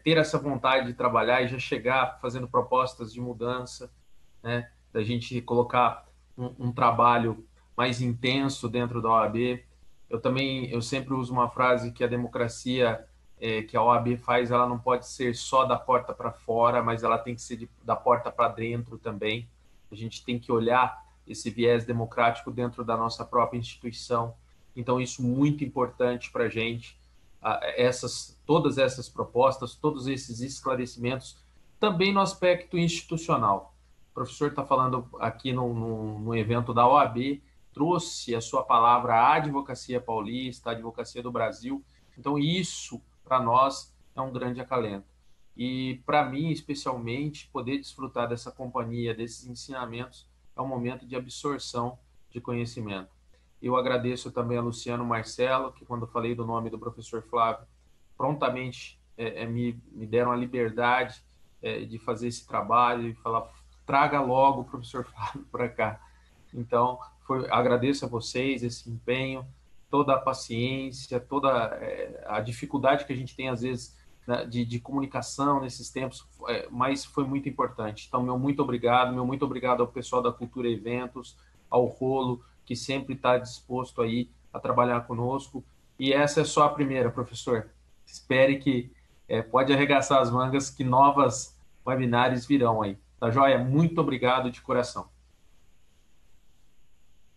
ter essa vontade de trabalhar e já chegar fazendo propostas de mudança, né, da gente colocar um trabalho mais intenso dentro da OAB. Eu sempre uso uma frase que a democracia que a OAB faz, ela não pode ser só da porta para fora, mas ela tem que ser da porta para dentro também. A gente tem que olhar esse viés democrático dentro da nossa própria instituição. Então, isso é muito importante para a gente. Todas essas propostas, todos esses esclarecimentos, também no aspecto institucional. O professor está falando aqui no evento da OAB, trouxe a sua palavra à advocacia paulista, à advocacia do Brasil. Então, isso, para nós, é um grande acalento. E, para mim, especialmente, poder desfrutar dessa companhia, desses ensinamentos, é um momento de absorção de conhecimento. Eu agradeço também a Luciano Marcelo, que, quando eu falei do nome do professor Flávio, prontamente me deram a liberdade de fazer esse trabalho e falar, traga logo o professor Flávio para cá. Então, agradeço a vocês esse empenho, toda a paciência, toda a dificuldade que a gente tem, às vezes, de comunicação nesses tempos, mas foi muito importante. Então, meu muito obrigado ao pessoal da Cultura Eventos, ao Rolo, que sempre está disposto aí a trabalhar conosco. E essa é só a primeira, professor. Espere que pode arregaçar as mangas, que novas webinars virão aí. Tá joia? Muito obrigado de coração.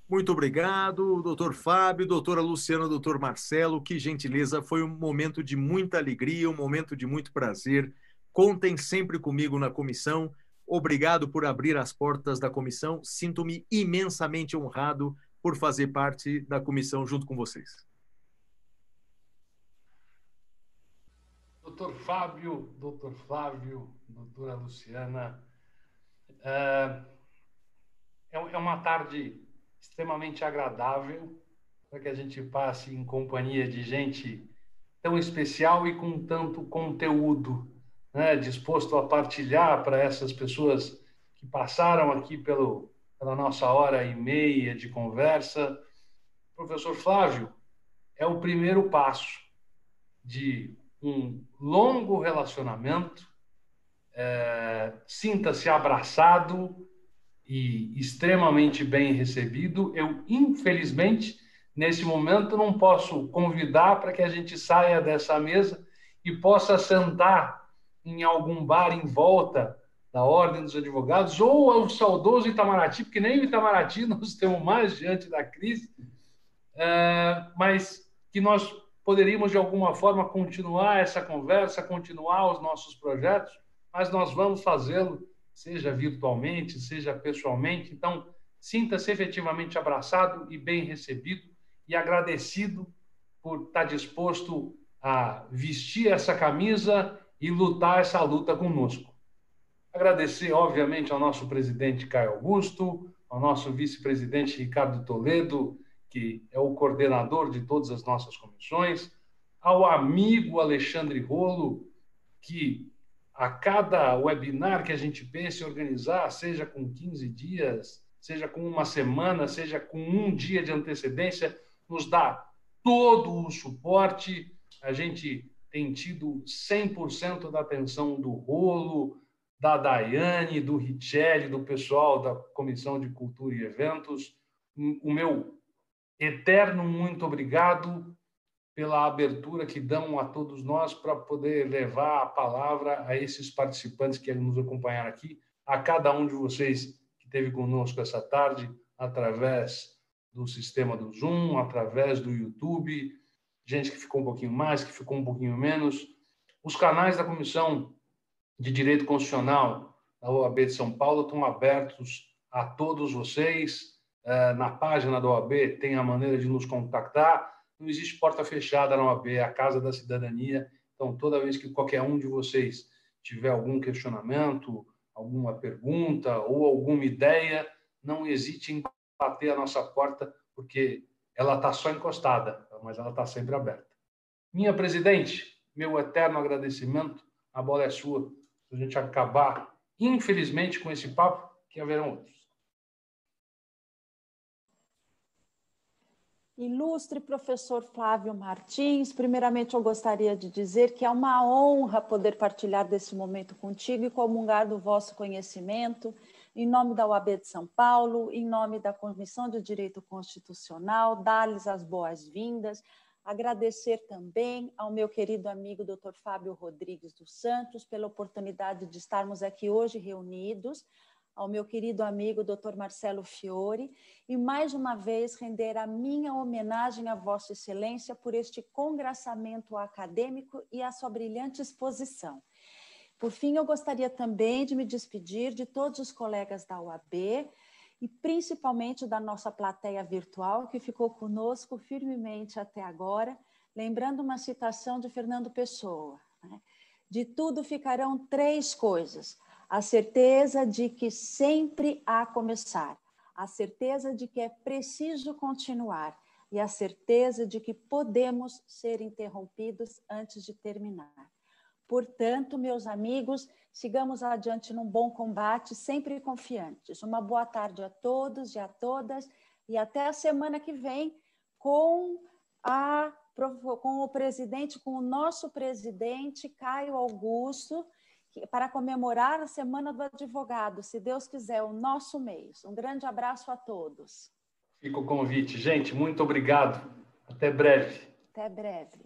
Muito obrigado, doutor Fábio, doutora Luciana, doutor Marcelo. Que gentileza, foi um momento de muita alegria, um momento de muito prazer. Contem sempre comigo na comissão. Obrigado por abrir as portas da comissão. Sinto-me imensamente honrado por fazer parte da comissão junto com vocês. Doutor Fábio, doutor Flávio, doutora Luciana, é uma tarde extremamente agradável para que a gente passe em companhia de gente tão especial e com tanto conteúdo, né, disposto a partilhar para essas pessoas que passaram aqui pela nossa hora e meia de conversa. Professor Flávio, é o primeiro passo de um longo relacionamento. Sinta-se abraçado e extremamente bem recebido. Eu, infelizmente, nesse momento, não posso convidar para que a gente saia dessa mesa e possa sentar em algum bar em volta da Ordem dos Advogados ou ao saudoso Itamaraty, porque nem o Itamaraty nós temos mais diante da crise, mas que nós poderíamos, de alguma forma, continuar essa conversa, continuar os nossos projetos, mas nós vamos fazê-lo, seja virtualmente, seja pessoalmente. Então, sinta-se efetivamente abraçado e bem recebido e agradecido por estar disposto a vestir essa camisa e lutar essa luta conosco. Agradecer, obviamente, ao nosso presidente Caio Augusto, ao nosso vice-presidente Ricardo Toledo, que é o coordenador de todas as nossas comissões, ao amigo Alexandre Rolo, que a cada webinar que a gente pense em organizar, seja com 15 dias, seja com uma semana, seja com um dia de antecedência, nos dá todo o suporte. A gente tem tido 100% da atenção do Rolo, da Daiane, do Richelli, do pessoal da Comissão de Cultura e Eventos. O meu eterno muito obrigado pela abertura que dão a todos nós para poder levar a palavra a esses participantes que nos acompanharam aqui, a cada um de vocês que esteve conosco essa tarde, através do sistema do Zoom, através do YouTube, gente que ficou um pouquinho mais, que ficou um pouquinho menos. Os canais da Comissão de Direito Constitucional da OAB de São Paulo estão abertos a todos vocês. Na página da OAB tem a maneira de nos contactar. Não existe porta fechada na OAB, é a Casa da Cidadania. Então, toda vez que qualquer um de vocês tiver algum questionamento, alguma pergunta ou alguma ideia, não hesite em bater a nossa porta, porque ela está só encostada, mas ela está sempre aberta. Minha presidente, meu eterno agradecimento. A bola é sua. Se a gente acabar, infelizmente, com esse papo, que haverão outros. Ilustre professor Flávio Martins, primeiramente eu gostaria de dizer que é uma honra poder partilhar desse momento contigo e comungar do vosso conhecimento, em nome da OAB de São Paulo, em nome da Comissão de Direito Constitucional, dar-lhes as boas-vindas, agradecer também ao meu querido amigo Dr. Fábio Rodrigues dos Santos pela oportunidade de estarmos aqui hoje reunidos, ao meu querido amigo Dr. Marcelo Fiore, e mais uma vez render a minha homenagem a Vossa Excelência por este congraçamento acadêmico e a sua brilhante exposição. Por fim, eu gostaria também de me despedir de todos os colegas da UAB e principalmente da nossa plateia virtual, que ficou conosco firmemente até agora, lembrando uma citação de Fernando Pessoa, né? De tudo ficarão 3 coisas: a certeza de que sempre há começar, a certeza de que é preciso continuar e a certeza de que podemos ser interrompidos antes de terminar. Portanto, meus amigos, sigamos adiante num bom combate, sempre confiantes. Uma boa tarde a todos e a todas e até a semana que vem com o presidente, com o nosso presidente, Caio Augusto, para comemorar a Semana do Advogado, se Deus quiser, o nosso mês. Um grande abraço a todos. Fica o convite. Gente, muito obrigado. Até breve. Até breve.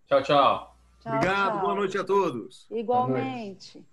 Tchau, tchau. Obrigado, Tchau. boa noite a todos. Igualmente.